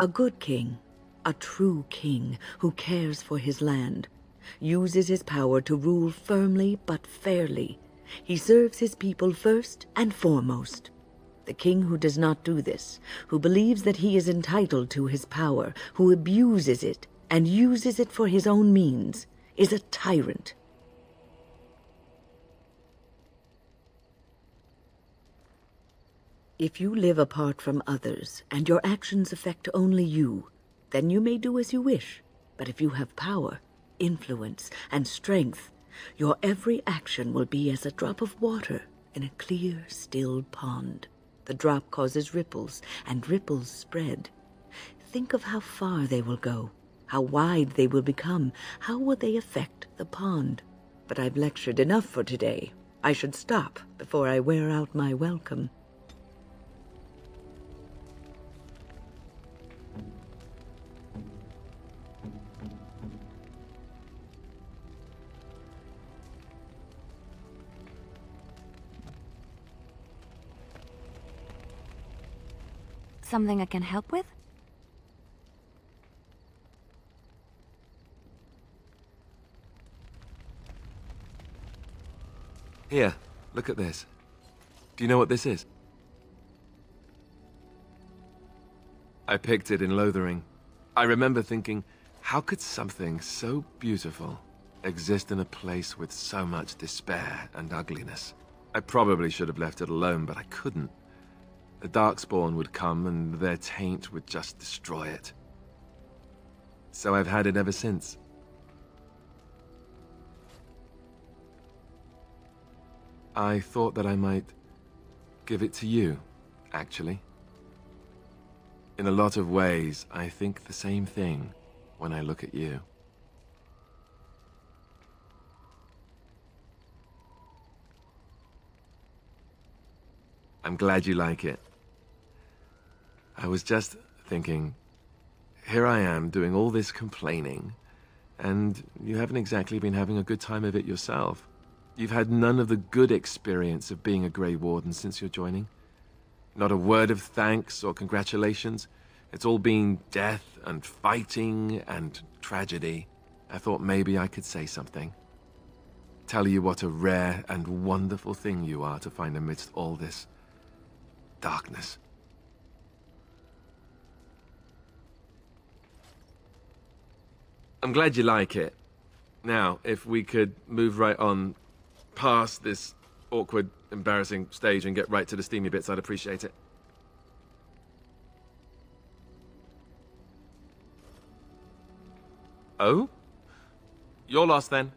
A good king, a true king who cares for his land, uses his power to rule firmly but fairly. He serves his people first and foremost. The king who does not do this, who believes that he is entitled to his power, who abuses it and uses it for his own means, is a tyrant. If you live apart from others, and your actions affect only you, then you may do as you wish. But if you have power, influence, and strength, your every action will be as a drop of water in a clear, still pond. The drop causes ripples, and ripples spread. Think of how far they will go, how wide they will become, how will they affect the pond. But I've lectured enough for today. I should stop before I wear out my welcome. Something I can help with? Here, look at this. Do you know what this is? I picked it in Lothering. I remember thinking, how could something so beautiful exist in a place with so much despair and ugliness? I probably should have left it alone, but I couldn't. The Darkspawn would come, and their taint would just destroy it. So I've had it ever since. I thought that I might give it to you, actually. In a lot of ways, I think the same thing when I look at you. I'm glad you like it. I was just thinking, here I am doing all this complaining, and you haven't exactly been having a good time of it yourself. You've had none of the good experience of being a Grey Warden since your joining. Not a word of thanks or congratulations. It's all been death and fighting and tragedy. I thought maybe I could say something. Tell you what a rare and wonderful thing you are to find amidst all this darkness. I'm glad you like it. Now, if we could move right on past this awkward, embarrassing stage and get right to the steamy bits, I'd appreciate it. Oh? You're lost then.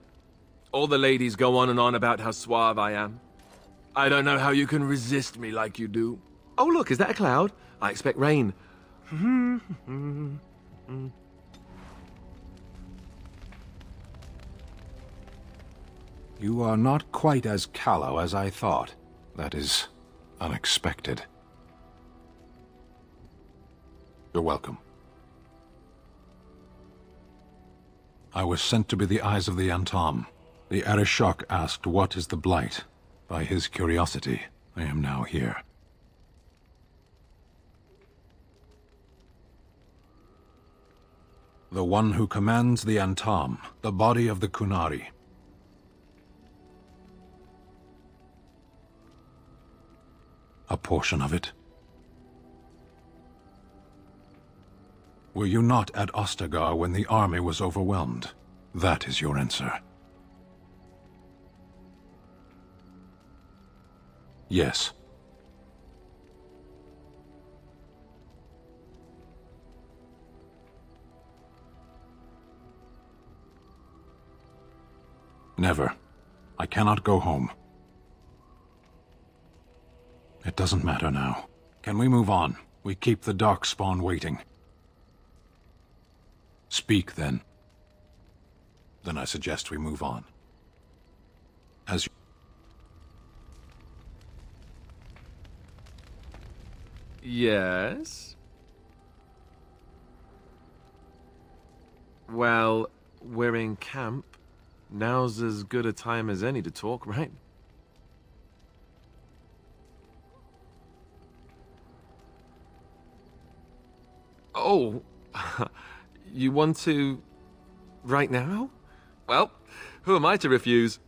All the ladies go on and on about how suave I am. I don't know how you can resist me like you do. Oh, look, is that a cloud? I expect rain. You are not quite as callow as I thought. That is unexpected. You're welcome. I was sent to be the eyes of the Antam. The Arishok asked, "What is the Blight?" By his curiosity, I am now here. The one who commands the Antam, the body of the Kunari. A portion of it. Were you not at Ostagar when the army was overwhelmed? That is your answer. Yes. Never. I cannot go home. It doesn't matter now. Can we move on? We keep the Darkspawn waiting. Speak, then. Then I suggest we move on. As you... Yes? Well, we're in camp. Now's as good a time as any to talk, right? Oh, you want to... right now? Well, who am I to refuse?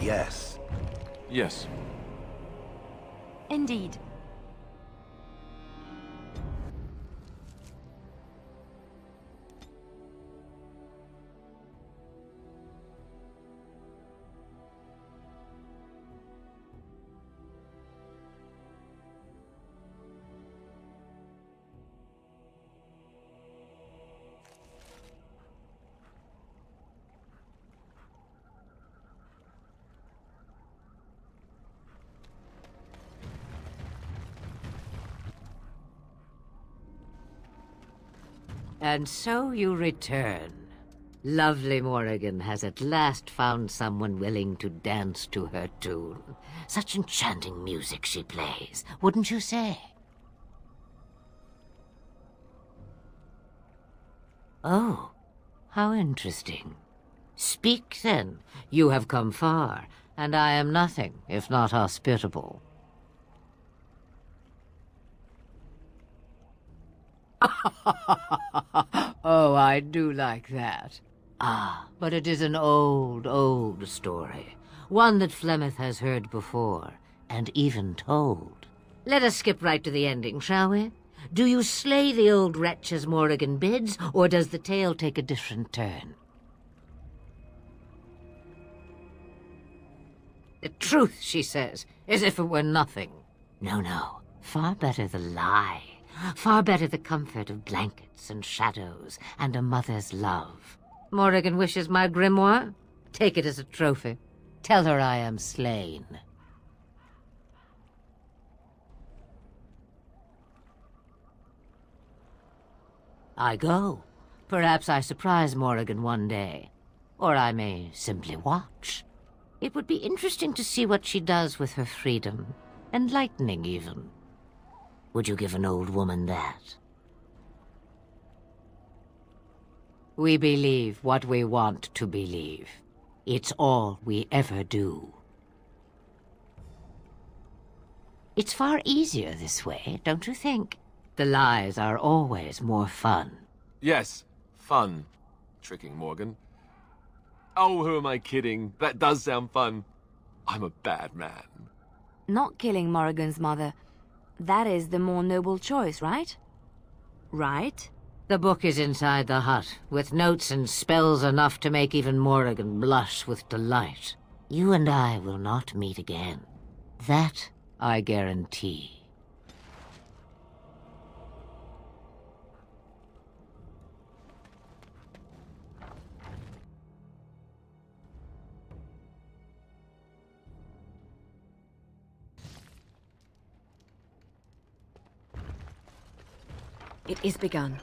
Yes. Yes. Indeed. And so you return. Lovely Morrigan has at last found someone willing to dance to her tune. Such enchanting music she plays, wouldn't you say? Oh, how interesting. Speak, then. You have come far, and I am nothing if not hospitable. Oh, I do like that. Ah, but it is an old, old story. One that Flemeth has heard before, and even told. Let us skip right to the ending, shall we? Do you slay the old wretch as Morrigan bids, or does the tale take a different turn? The truth, she says, as if it were nothing. No, no. Far better the lie. Far better the comfort of blankets and shadows and a mother's love. Morrigan wishes my grimoire? Take it as a trophy. Tell her I am slain. I go. Perhaps I surprise Morrigan one day. Or I may simply watch. It would be interesting to see what she does with her freedom. Enlightening, even. Would you give an old woman that? We believe what we want to believe. It's all we ever do. It's far easier this way, don't you think? The lies are always more fun. Yes, fun. Tricking Morgan. Oh, who am I kidding? That does sound fun. I'm a bad man. Not killing Morrigan's mother. That is the more noble choice, right? Right? The book is inside the hut, with notes and spells enough to make even Morrigan blush with delight. You and I will not meet again. That I guarantee. It is begun.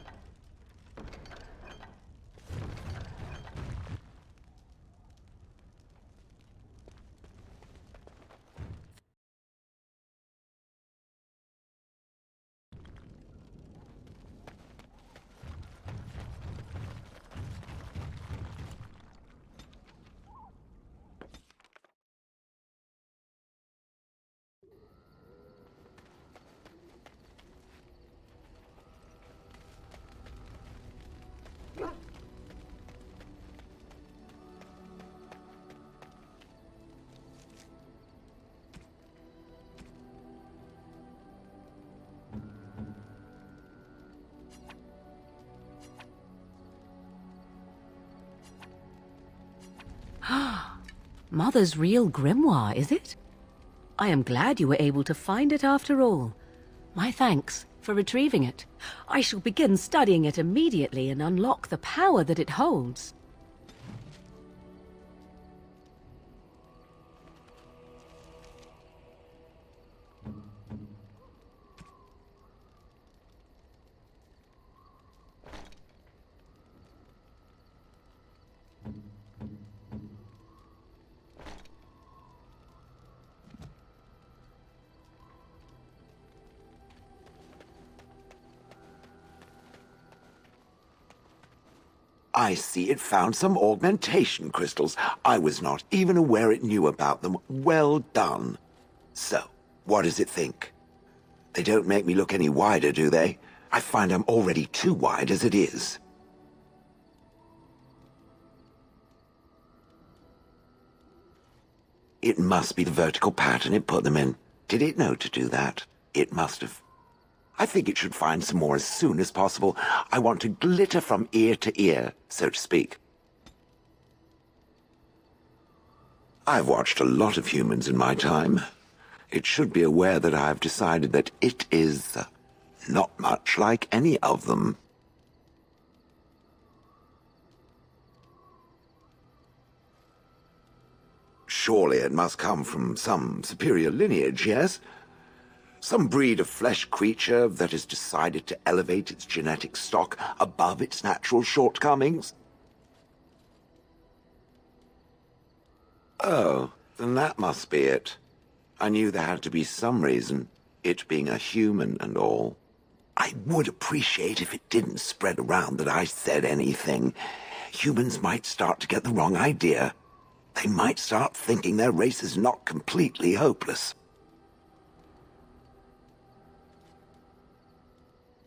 Mother's real grimoire, is it? I am glad you were able to find it after all. My thanks for retrieving it. I shall begin studying it immediately and unlock the power that it holds. I see it found some augmentation crystals. I was not even aware it knew about them. Well done. So, what does it think? They don't make me look any wider, do they? I find I'm already too wide as it is. It must be the vertical pattern it put them in. Did it know to do that? It must have. I think it should find some more as soon as possible. I want to glitter from ear to ear, so to speak. I've watched a lot of humans in my time. It should be aware that I've decided that it is not much like any of them. Surely it must come from some superior lineage, yes? Some breed of flesh creature that has decided to elevate its genetic stock above its natural shortcomings? Oh, then that must be it. I knew there had to be some reason, it being a human and all. I would appreciate if it didn't spread around that I said anything. Humans might start to get the wrong idea. They might start thinking their race is not completely hopeless.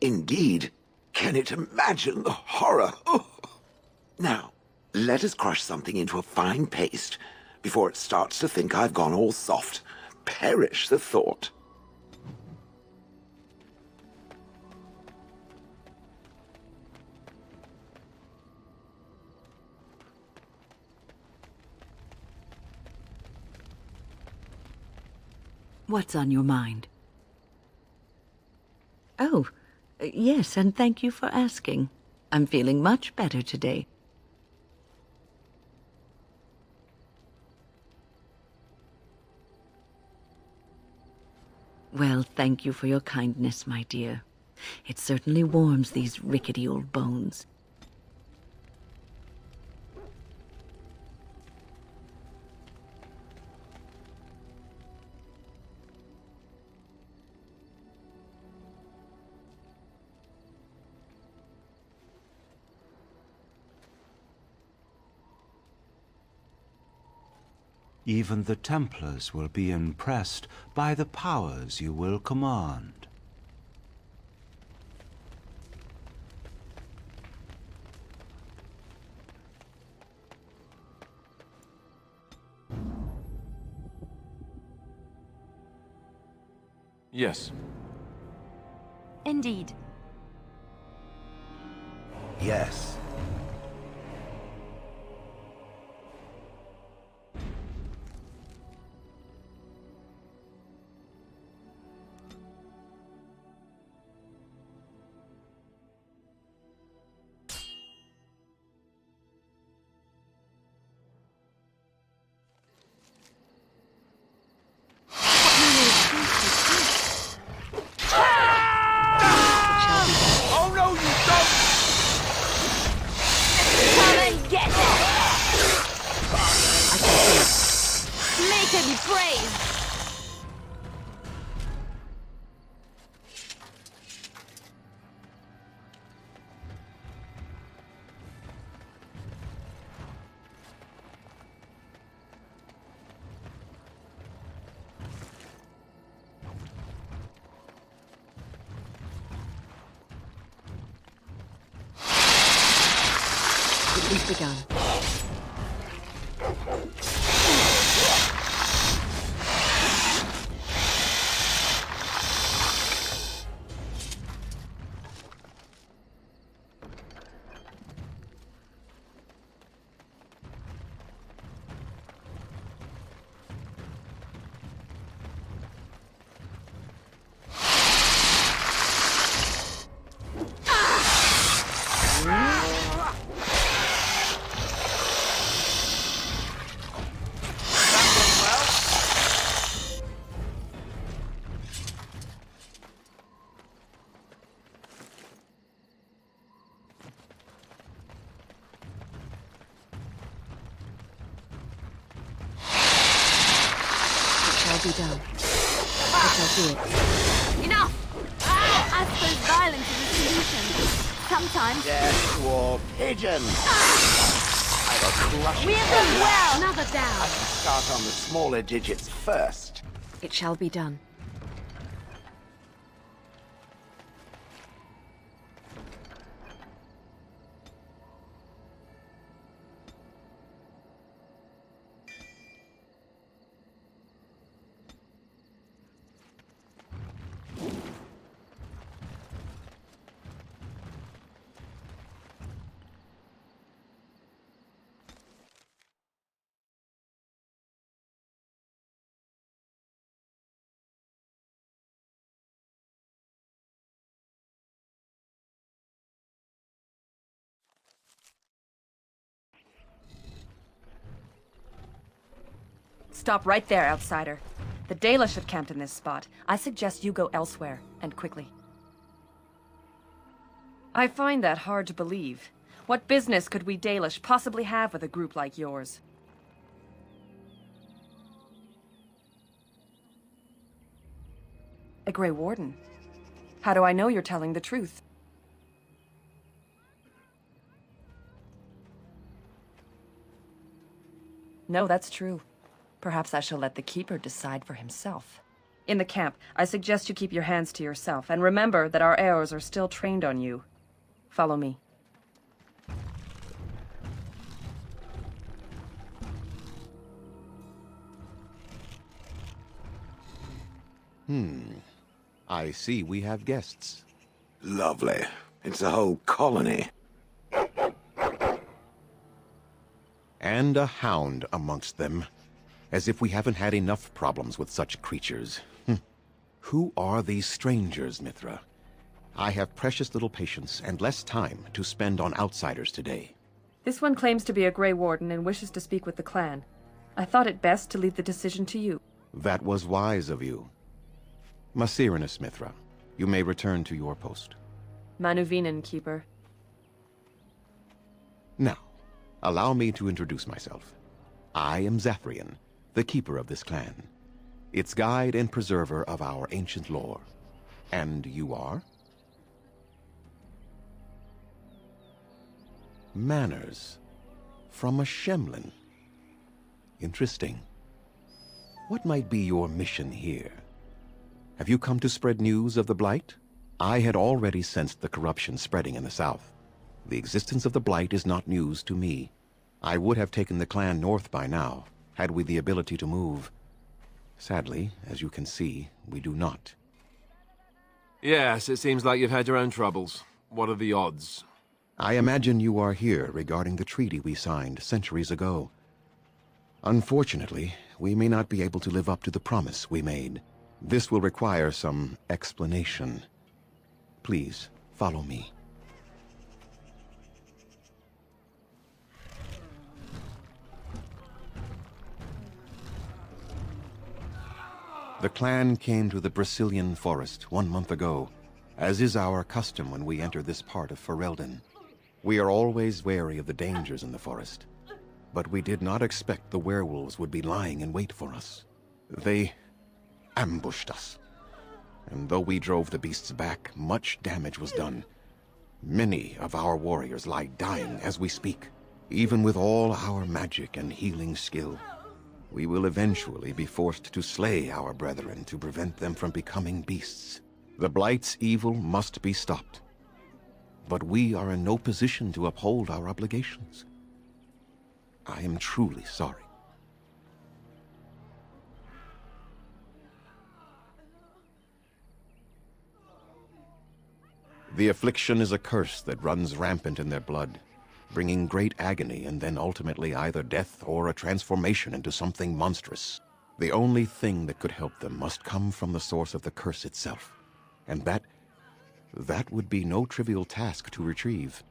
Indeed. Can it imagine the horror? Oh. Now, let us crush something into a fine paste before it starts to think I've gone all soft. Perish the thought. What's on your mind? Oh, yes, and thank you for asking. I'm feeling much better today. Well, thank you for your kindness, my dear. It certainly warms these rickety old bones. Even the Templars will be impressed by the powers you will command. Yes. Indeed. Yes. Oh no, you don't! Come and get it! Make her be praised! We've begun. be done. I shall do it. Enough! I suppose violence is a solution. Sometimes. Death or pigeon! I will crush We it. have done well! Another I down. can start on the smaller digits first. It shall be done. Stop right there, outsider. The Dalish have camped in this spot. I suggest you go elsewhere, and quickly. I find that hard to believe. What business could we Dalish possibly have with a group like yours? A Grey Warden? How do I know you're telling the truth? No, that's true. Perhaps I shall let the Keeper decide for himself. In the camp, I suggest you keep your hands to yourself, and remember that our arrows are still trained on you. Follow me. I see we have guests. Lovely. It's a whole colony. And a hound amongst them. As if we haven't had enough problems with such creatures. Who are these strangers, Mithra? I have precious little patience and less time to spend on outsiders today. This one claims to be a Grey Warden and wishes to speak with the clan. I thought it best to leave the decision to you. That was wise of you. Maserenus, Mithra, you may return to your post. Manuvinen, Keeper. Now, allow me to introduce myself. I am Zathrian, the keeper of this clan, its guide and preserver of our ancient lore. And you are? Manners. From a Shemlin. Interesting. What might be your mission here? Have you come to spread news of the Blight? I had already sensed the corruption spreading in the south. The existence of the Blight is not news to me. I would have taken the clan north by now, had we the ability to move. Sadly, as you can see, we do not. Yes, it seems like you've had your own troubles. What are the odds? I imagine you are here regarding the treaty we signed centuries ago. Unfortunately, we may not be able to live up to the promise we made. This will require some explanation. Please, follow me. The clan came to the Brazilian forest 1 month ago, as is our custom when we enter this part of Ferelden. We are always wary of the dangers in the forest, but we did not expect the werewolves would be lying in wait for us. They ambushed us, and though we drove the beasts back, much damage was done. Many of our warriors lie dying as we speak, even with all our magic and healing skill. We will eventually be forced to slay our brethren to prevent them from becoming beasts. The Blight's evil must be stopped. But we are in no position to uphold our obligations. I am truly sorry. The affliction is a curse that runs rampant in their blood, bringing great agony and then ultimately either death or a transformation into something monstrous. The only thing that could help them must come from the source of the curse itself, and that would be no trivial task to retrieve.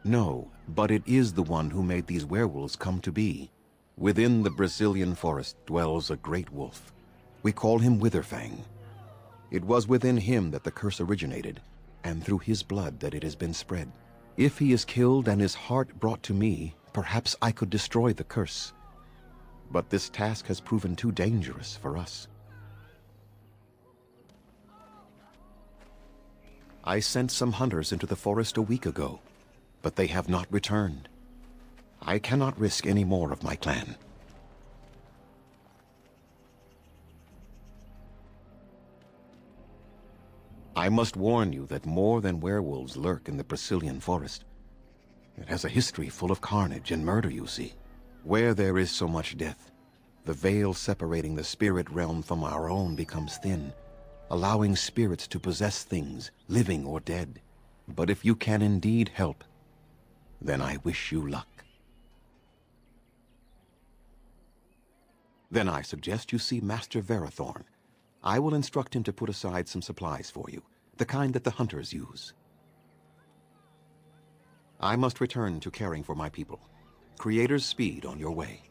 No, but it is the one who made these werewolves come to be. Within the Brazilian forest dwells a great wolf. We call him Witherfang. It was within him that the curse originated, and through his blood that it has been spread. If he is killed and his heart brought to me, perhaps I could destroy the curse. But this task has proven too dangerous for us. I sent some hunters into the forest a week ago, but they have not returned. I cannot risk any more of my clan. I must warn you that more than werewolves lurk in the Brazilian forest. It has a history full of carnage and murder, you see. Where there is so much death, the veil separating the spirit realm from our own becomes thin, allowing spirits to possess things, living or dead. But if you can indeed help, then I wish you luck. Then I suggest you see Master Verathorn. I will instruct him to put aside some supplies for you, the kind that the hunters use. I must return to caring for my people. Creator's speed on your way.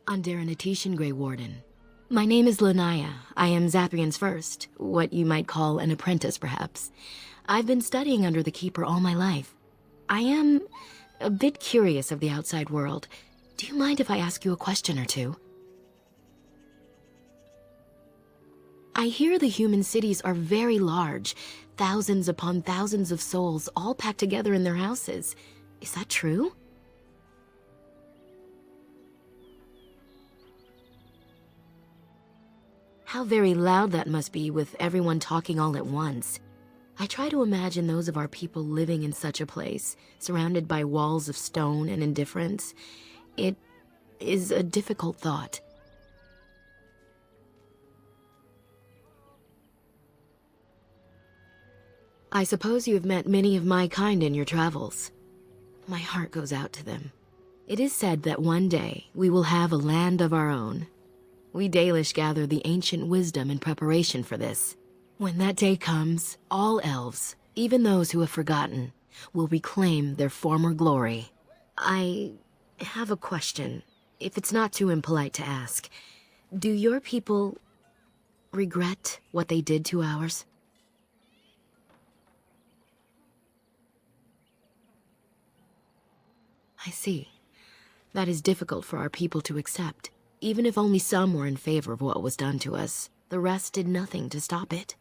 Andaren Atishan, Grey Warden. My name is Lanaya. I am Zathrian's first, what you might call an apprentice, perhaps. I've been studying under the Keeper all my life. I am a bit curious of the outside world. Do you mind if I ask you a question or two? I hear the human cities are very large, thousands upon thousands of souls all packed together in their houses. Is that true? How very loud that must be with everyone talking all at once. I try to imagine those of our people living in such a place, surrounded by walls of stone and indifference. It is a difficult thought. I suppose you have met many of my kind in your travels. My heart goes out to them. It is said that one day we will have a land of our own. We Dalish gather the ancient wisdom in preparation for this. When that day comes, all elves, even those who have forgotten, will reclaim their former glory. I have a question, if it's not too impolite to ask. Do your people regret what they did to ours? I see. That is difficult for our people to accept. Even if only some were in favor of what was done to us, the rest did nothing to stop it.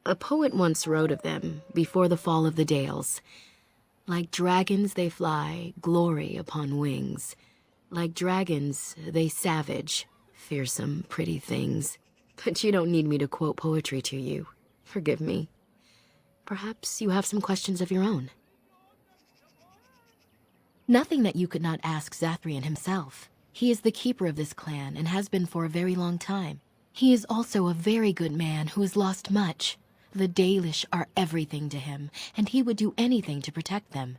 A poet once wrote of them, before the fall of the Dales. Like dragons they fly, glory upon wings. Like dragons, they savage, fearsome, pretty things. But you don't need me to quote poetry to you. Forgive me. Perhaps you have some questions of your own. Nothing that you could not ask Zathrian himself. He is the keeper of this clan and has been for a very long time. He is also a very good man who has lost much. The Dalish are everything to him, and he would do anything to protect them.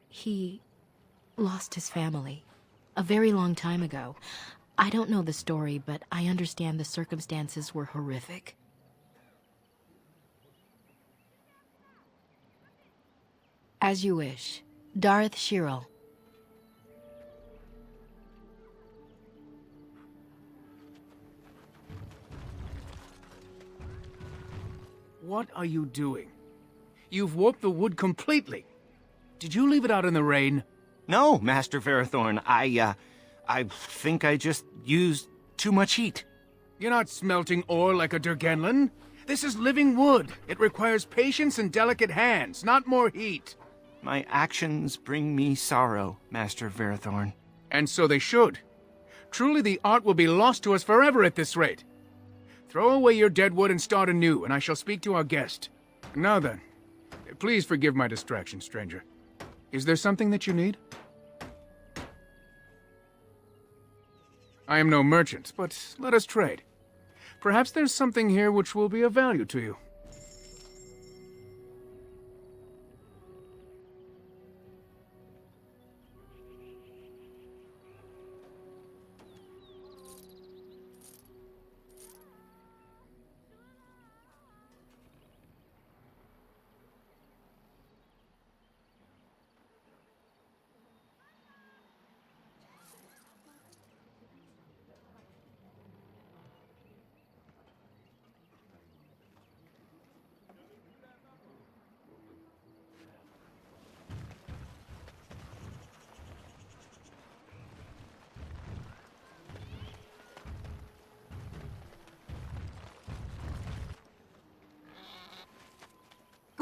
He lost his family a very long time ago. I don't know the story, but I understand the circumstances were horrific. As you wish. Darth Shirel. What are you doing? You've warped the wood completely. Did you leave it out in the rain? No, Master Verathorn. I think I just used too much heat. You're not smelting ore like a Durgenlan. This is living wood. It requires patience and delicate hands, not more heat. My actions bring me sorrow, Master Verathorn. And so they should. Truly the art will be lost to us forever at this rate. Throw away your dead wood and start anew, and I shall speak to our guest. Now then, please forgive my distraction, stranger. Is there something that you need? I am no merchant, but let us trade. Perhaps there's something here which will be of value to you.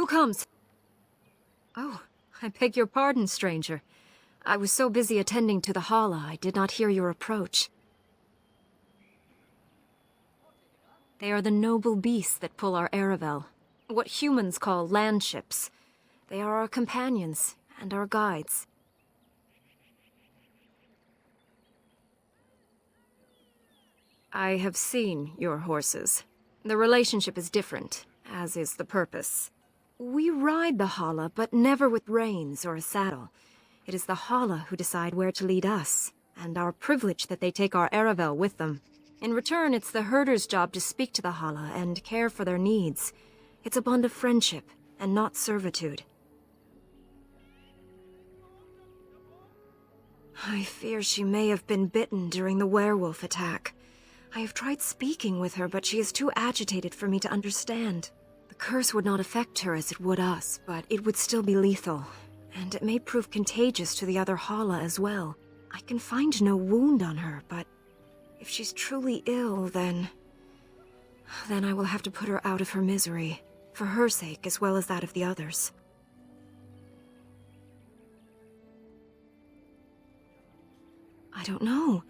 Who comes? Oh, I beg your pardon, stranger. I was so busy attending to the Hala, I did not hear your approach. They are the noble beasts that pull our Aravel, what humans call land ships. They are our companions and our guides. I have seen your horses. The relationship is different, as is the purpose. We ride the Hala, but never with reins or a saddle. It is the Hala who decide where to lead us, and our privilege that they take our Aravel with them. In return, it's the herder's job to speak to the Hala and care for their needs. It's a bond of friendship, and not servitude. I fear she may have been bitten during the werewolf attack. I have tried speaking with her, but she is too agitated for me to understand. The curse would not affect her as it would us, but it would still be lethal, and it may prove contagious to the other Hala as well. I can find no wound on her, but if she's truly ill, then I will have to put her out of her misery, for her sake as well as that of the others. I don't know.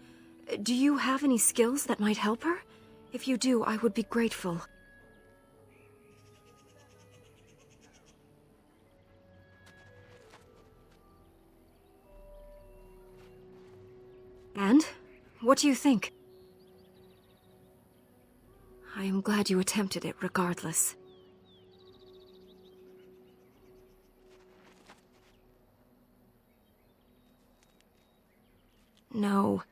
Do you have any skills that might help her? If you do, I would be grateful. And? What do you think? I am glad you attempted it regardless. No.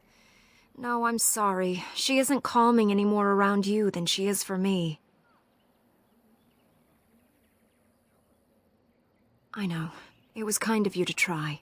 No, I'm sorry. She isn't calming any more around you than she is for me. I know. It was kind of you to try.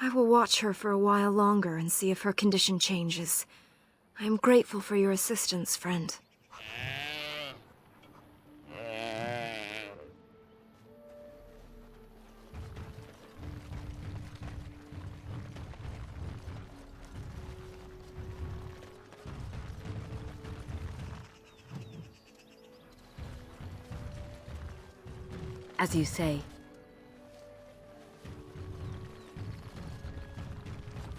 I will watch her for a while longer and see if her condition changes. I am grateful for your assistance, friend. As you say.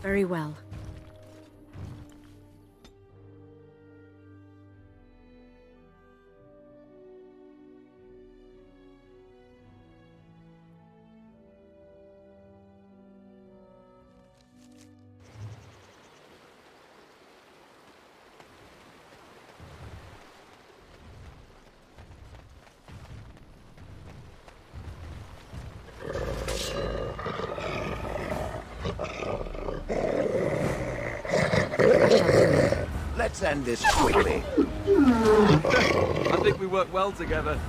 Very well. Let's end this quickly. I think we work well together.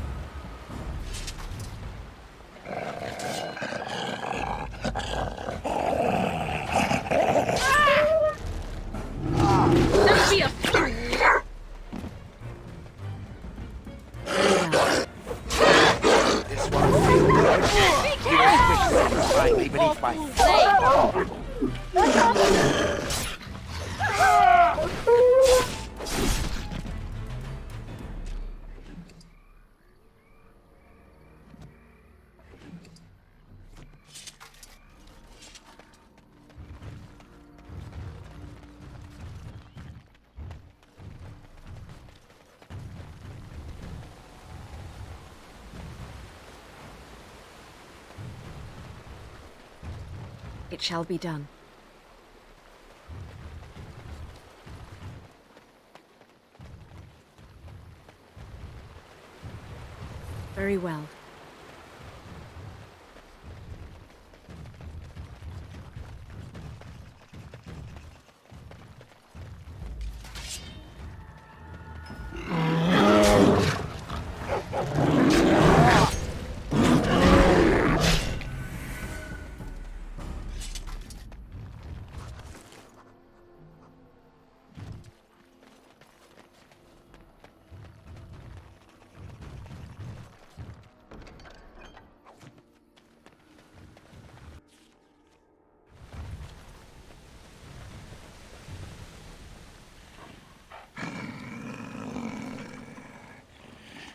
Don't be a fool! This one feels good. Satisfyingly beneath my It shall be done. Very well.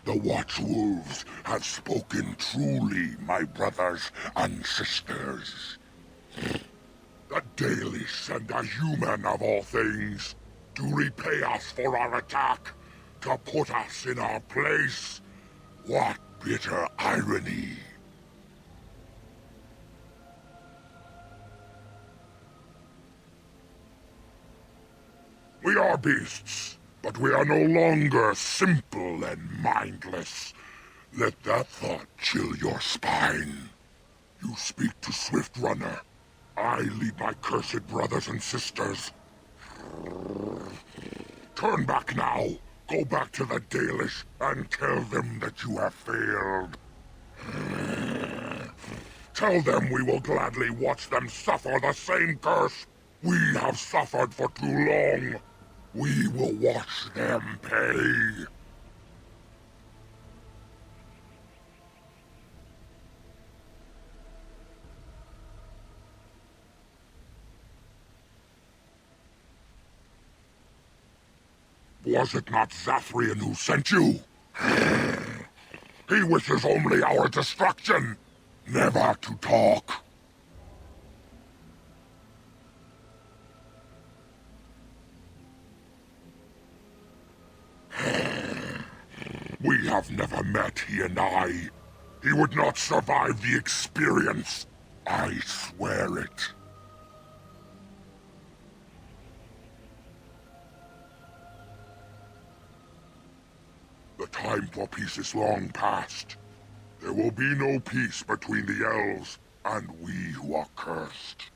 The Watchwolves have spoken truly, my brothers and sisters. The Dalish sent a human of all things to repay us for our attack, to put us in our place. What bitter irony. We are beasts, but we are no longer simple and mindless. Let that thought chill your spine. You speak to Swift Runner. I lead my cursed brothers and sisters. Turn back now. Go back to the Dalish and tell them that you have failed. Tell them we will gladly watch them suffer the same curse we have suffered for too long. We will watch them pay. Was it not Zathrian who sent you? He wishes only our destruction, never to talk. We have never met, he and I. He would not survive the experience. I swear it. The time for peace is long past. There will be no peace between the elves and we who are cursed.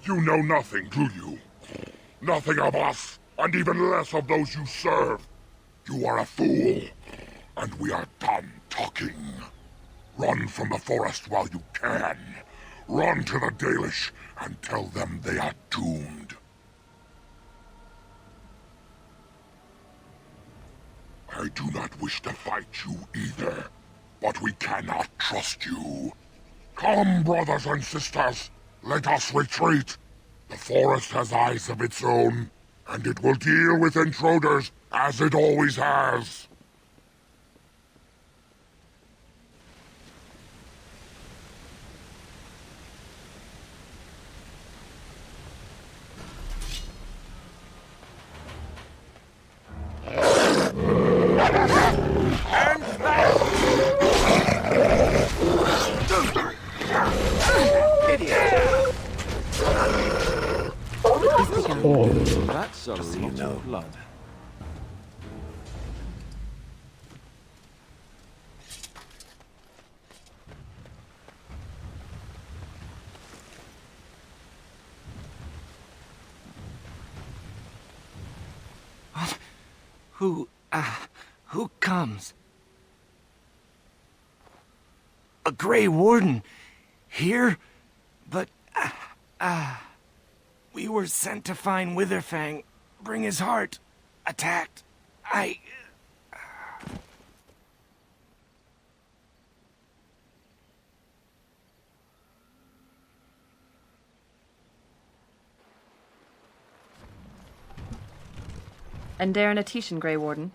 You know nothing, do you? Nothing of us, and even less of those you serve. You are a fool, and we are done talking. Run from the forest while you can. Run to the Dalish and tell them they are doomed. I do not wish to fight you either, but we cannot trust you. Come, brothers and sisters, let us retreat. The forest has eyes of its own, and it will deal with intruders as it always has. That's a lot of blood. What? Who comes? A Grey Warden? Here? But, we were sent to find Witherfang, bring his heart. Attacked. And Darren Atishan, Grey Warden.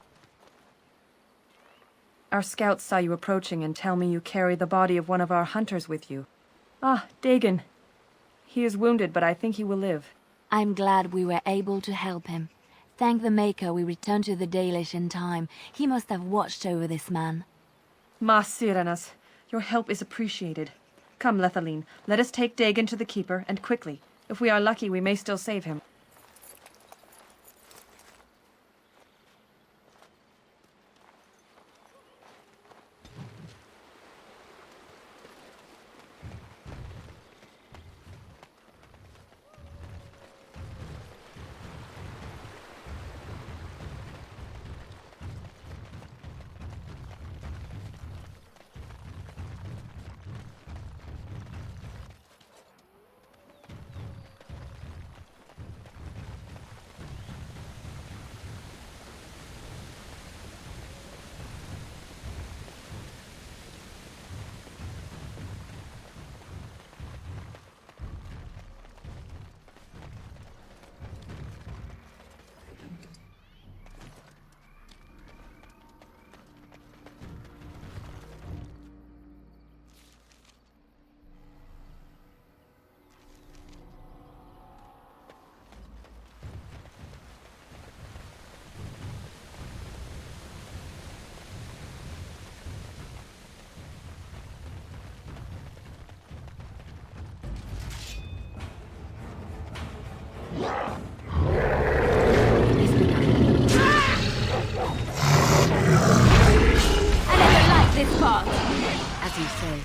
Our scouts saw you approaching and tell me you carry the body of one of our hunters with you. Ah, Dagon. He is wounded, but I think he will live. I'm glad we were able to help him. Thank the Maker we returned to the Dalish in time. He must have watched over this man. Ma Syranas, your help is appreciated. Come, Lethaline, let us take Dagon to the Keeper, and quickly. If we are lucky, we may still save him. as you say.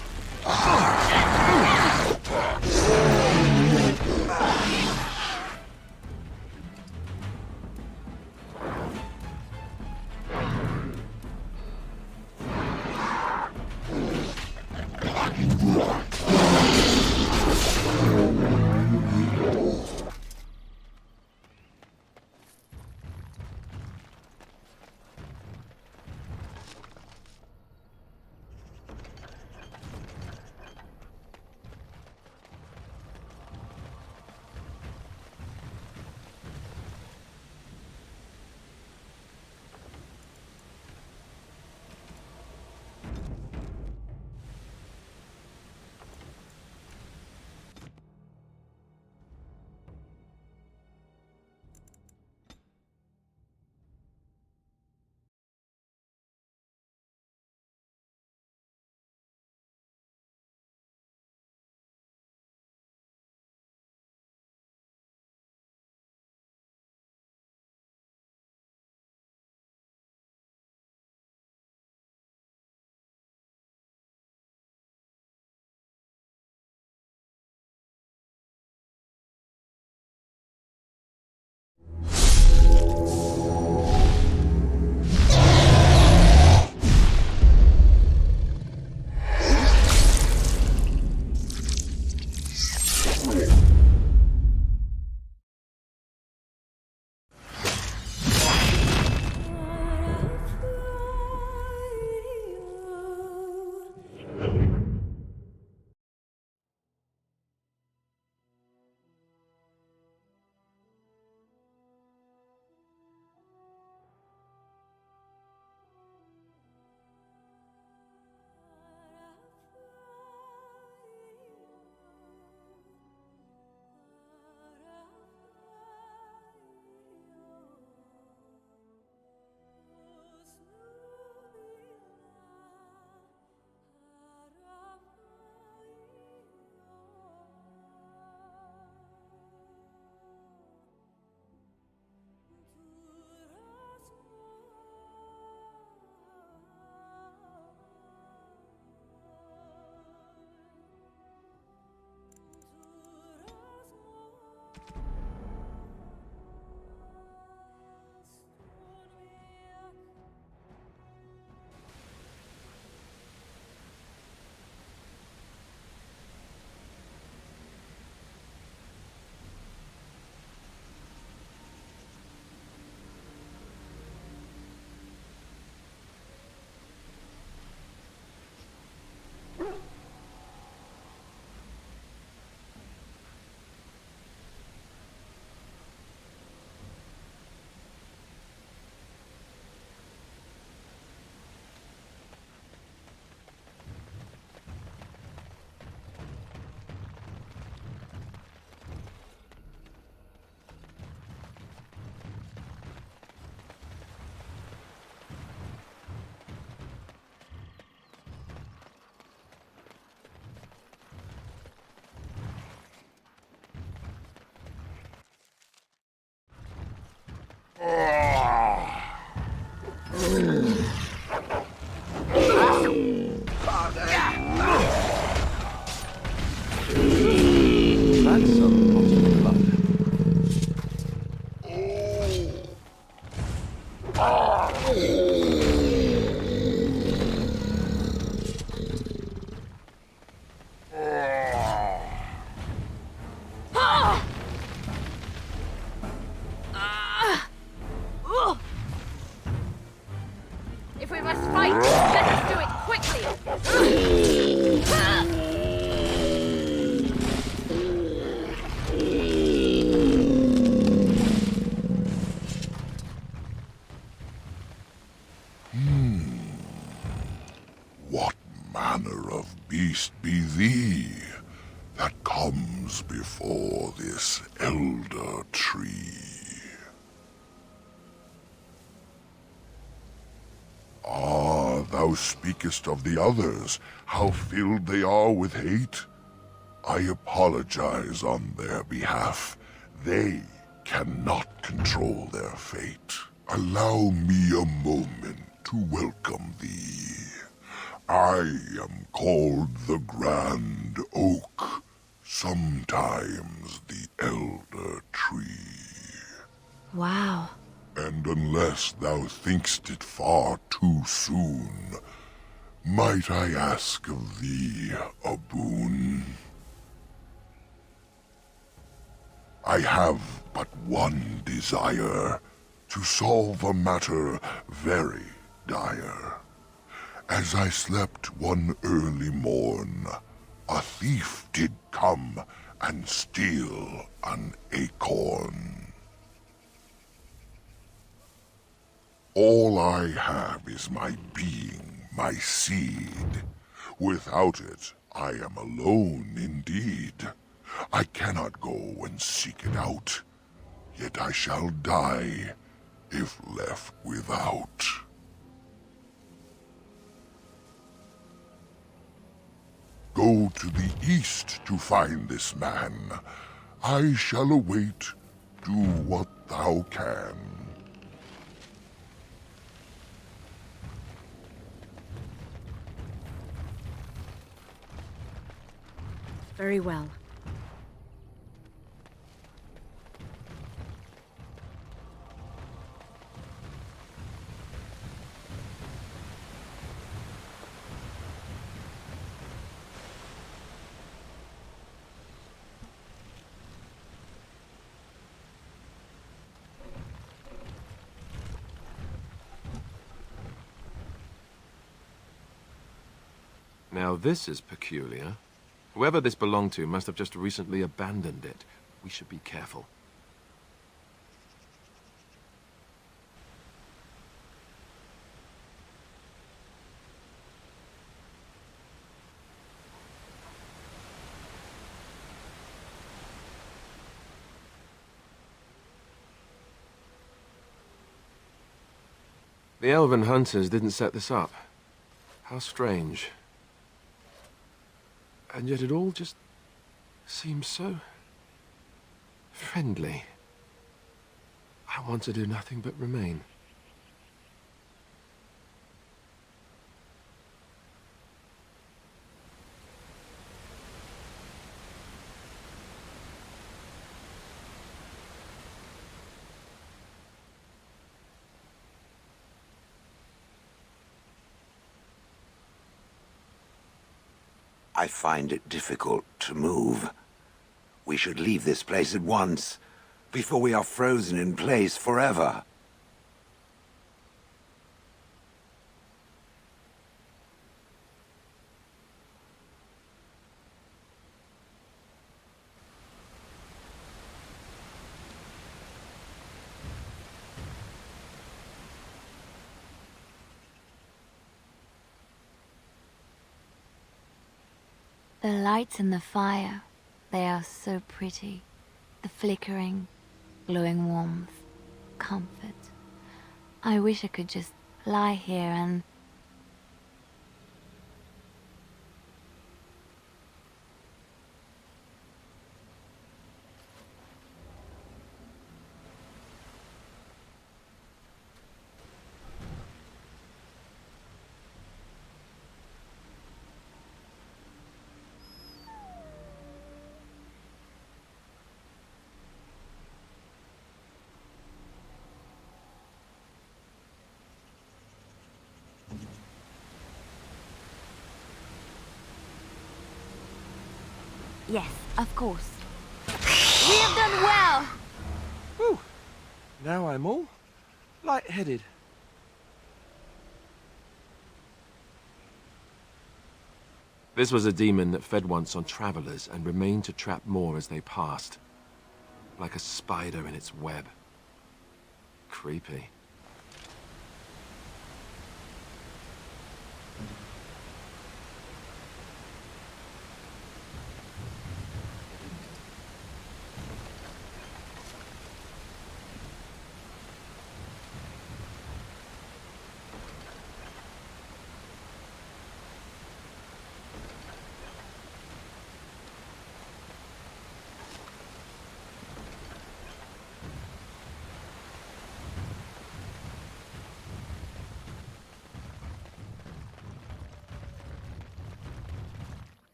If we must fight, let us do it quickly! What manner of beast be thee that comes before this elder tree? Ah, thou speakest of the others, how filled they are with hate. I apologize on their behalf. They cannot control their fate. Allow me a moment to welcome thee. I am called the Grand Oak, sometimes the Elder Tree. Wow. And unless thou think'st it far too soon, might I ask of thee a boon? I have but one desire, to solve a matter very dire. As I slept one early morn, a thief did come and steal an acorn. All I have is my being, my seed. Without it, I am alone indeed. I cannot go and seek it out, yet I shall die if left without. Go to the east to find this man. I shall await. Do what thou can. Very well. Now this is peculiar. Whoever this belonged to must have just recently abandoned it. We should be careful. The elven hunters didn't set this up. How strange. And yet it all just seems so friendly. I want to do nothing but remain. I find it difficult to move. We should leave this place at once, before we are frozen in place forever. The lights in the fire, they are so pretty. The flickering, glowing warmth, comfort. I wish I could just lie here and... Yes, of course. We have done well! Whew. Now I'm all light-headed. This was a demon that fed once on travelers and remained to trap more as they passed. Like a spider in its web. Creepy.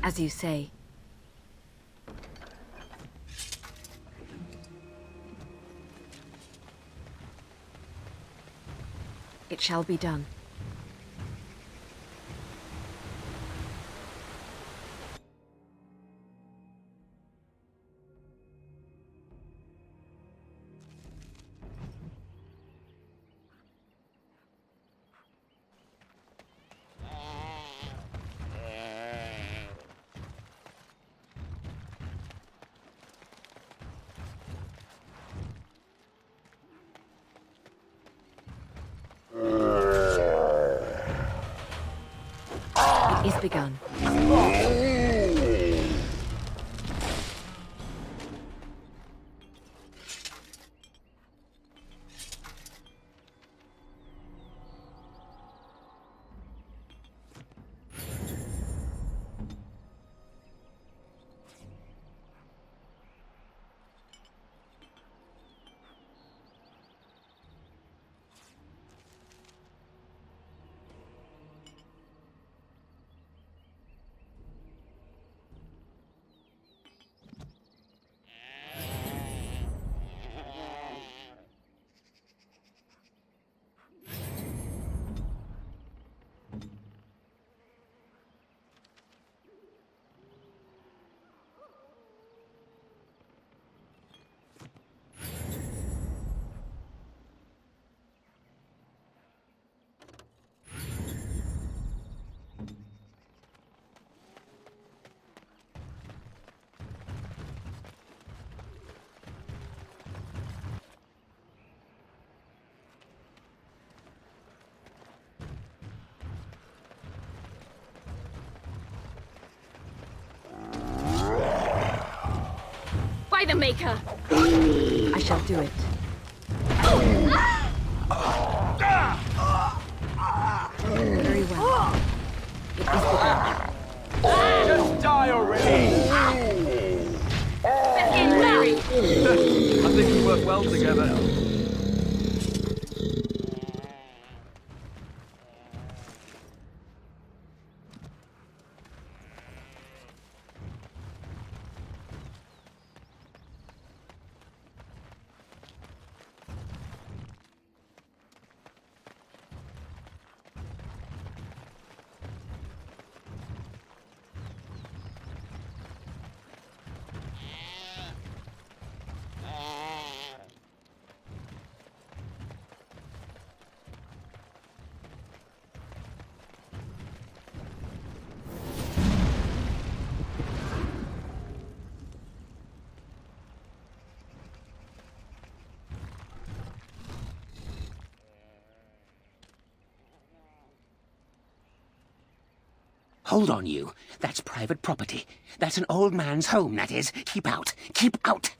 As you say. It shall be done. It is begun. By the Maker! I shall do it. Very well. It is begun. Just die already! I think we work well together. Hold on, you. That's private property. That's an old man's home, that is. Keep out. Keep out!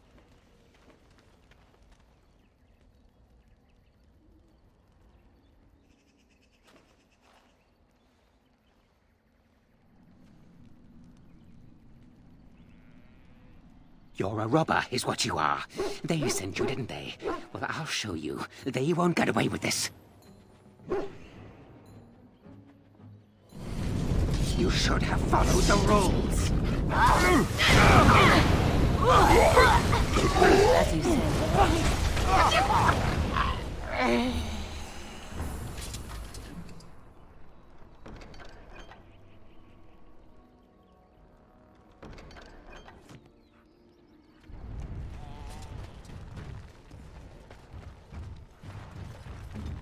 You're a robber, is what you are. They sent you, didn't they? Well, I'll show you. They won't get away with this. You should have followed the rules. As you said.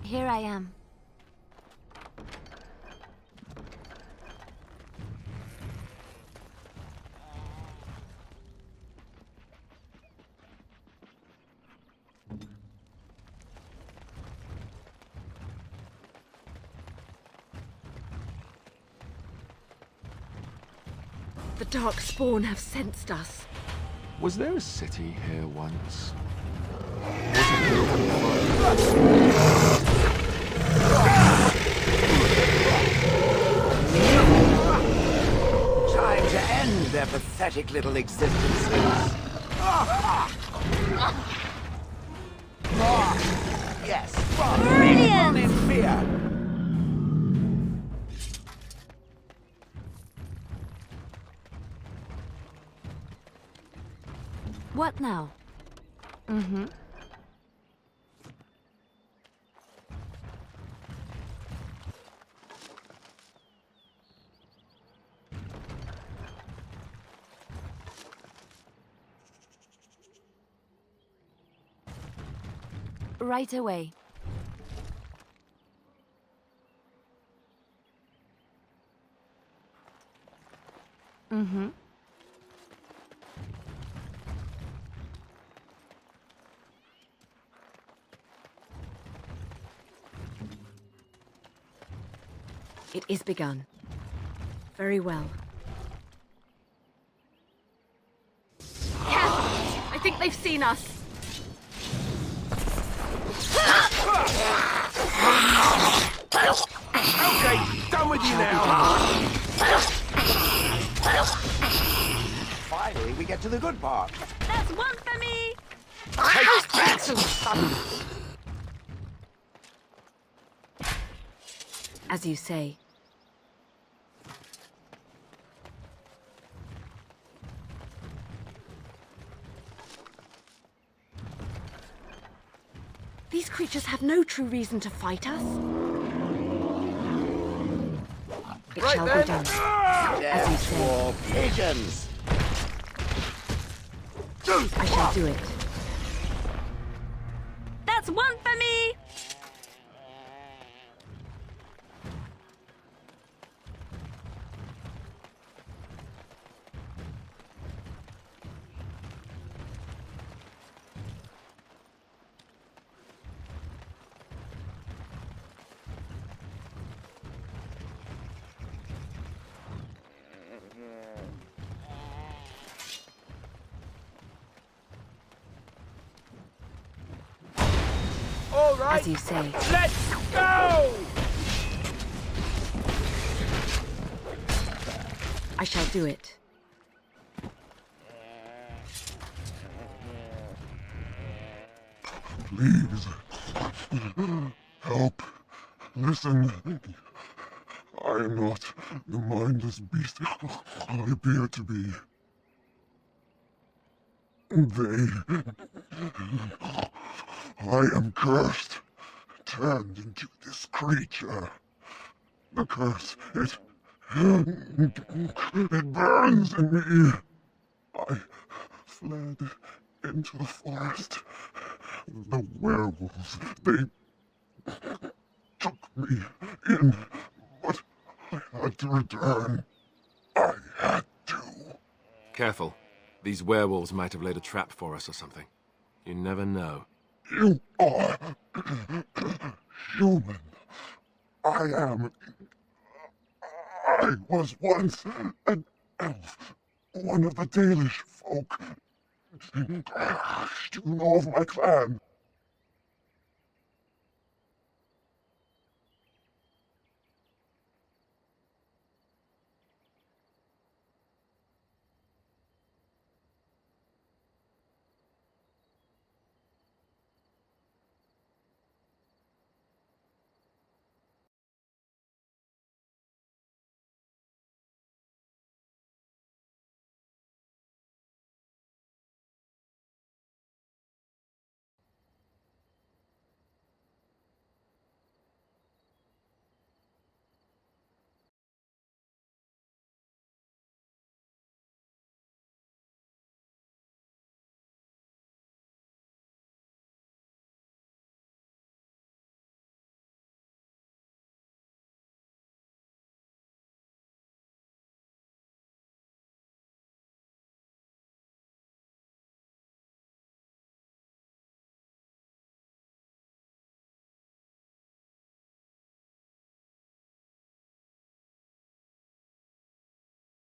Here I am. The Darkspawn have sensed us. Was there a city here once? Trying to end their pathetic little existences. Yes, run in fear. What now? Mm-hmm. Right away. Mm-hmm. It is begun. Very well. Careful! I think they've seen us. Okay, done with you now. Finally, we get to the good part. That's one for me! Take that! As you say. These creatures have no true reason to fight us. It Right shall then. be done. As you say. For pigeons. I shall do it. That's one for me! All right. As you say. Let's go! I shall do it. Please. Help. Listen. I am not the mindless beast I appear to be. I am cursed, turned into this creature. The curse, it burns in me. I fled into the forest. The werewolves, they took me in, but I had to return. I had to. Careful. These werewolves might have laid a trap for us or something. You never know. You are human. I was once an elf, one of the Dalish folk. Do you know of my clan?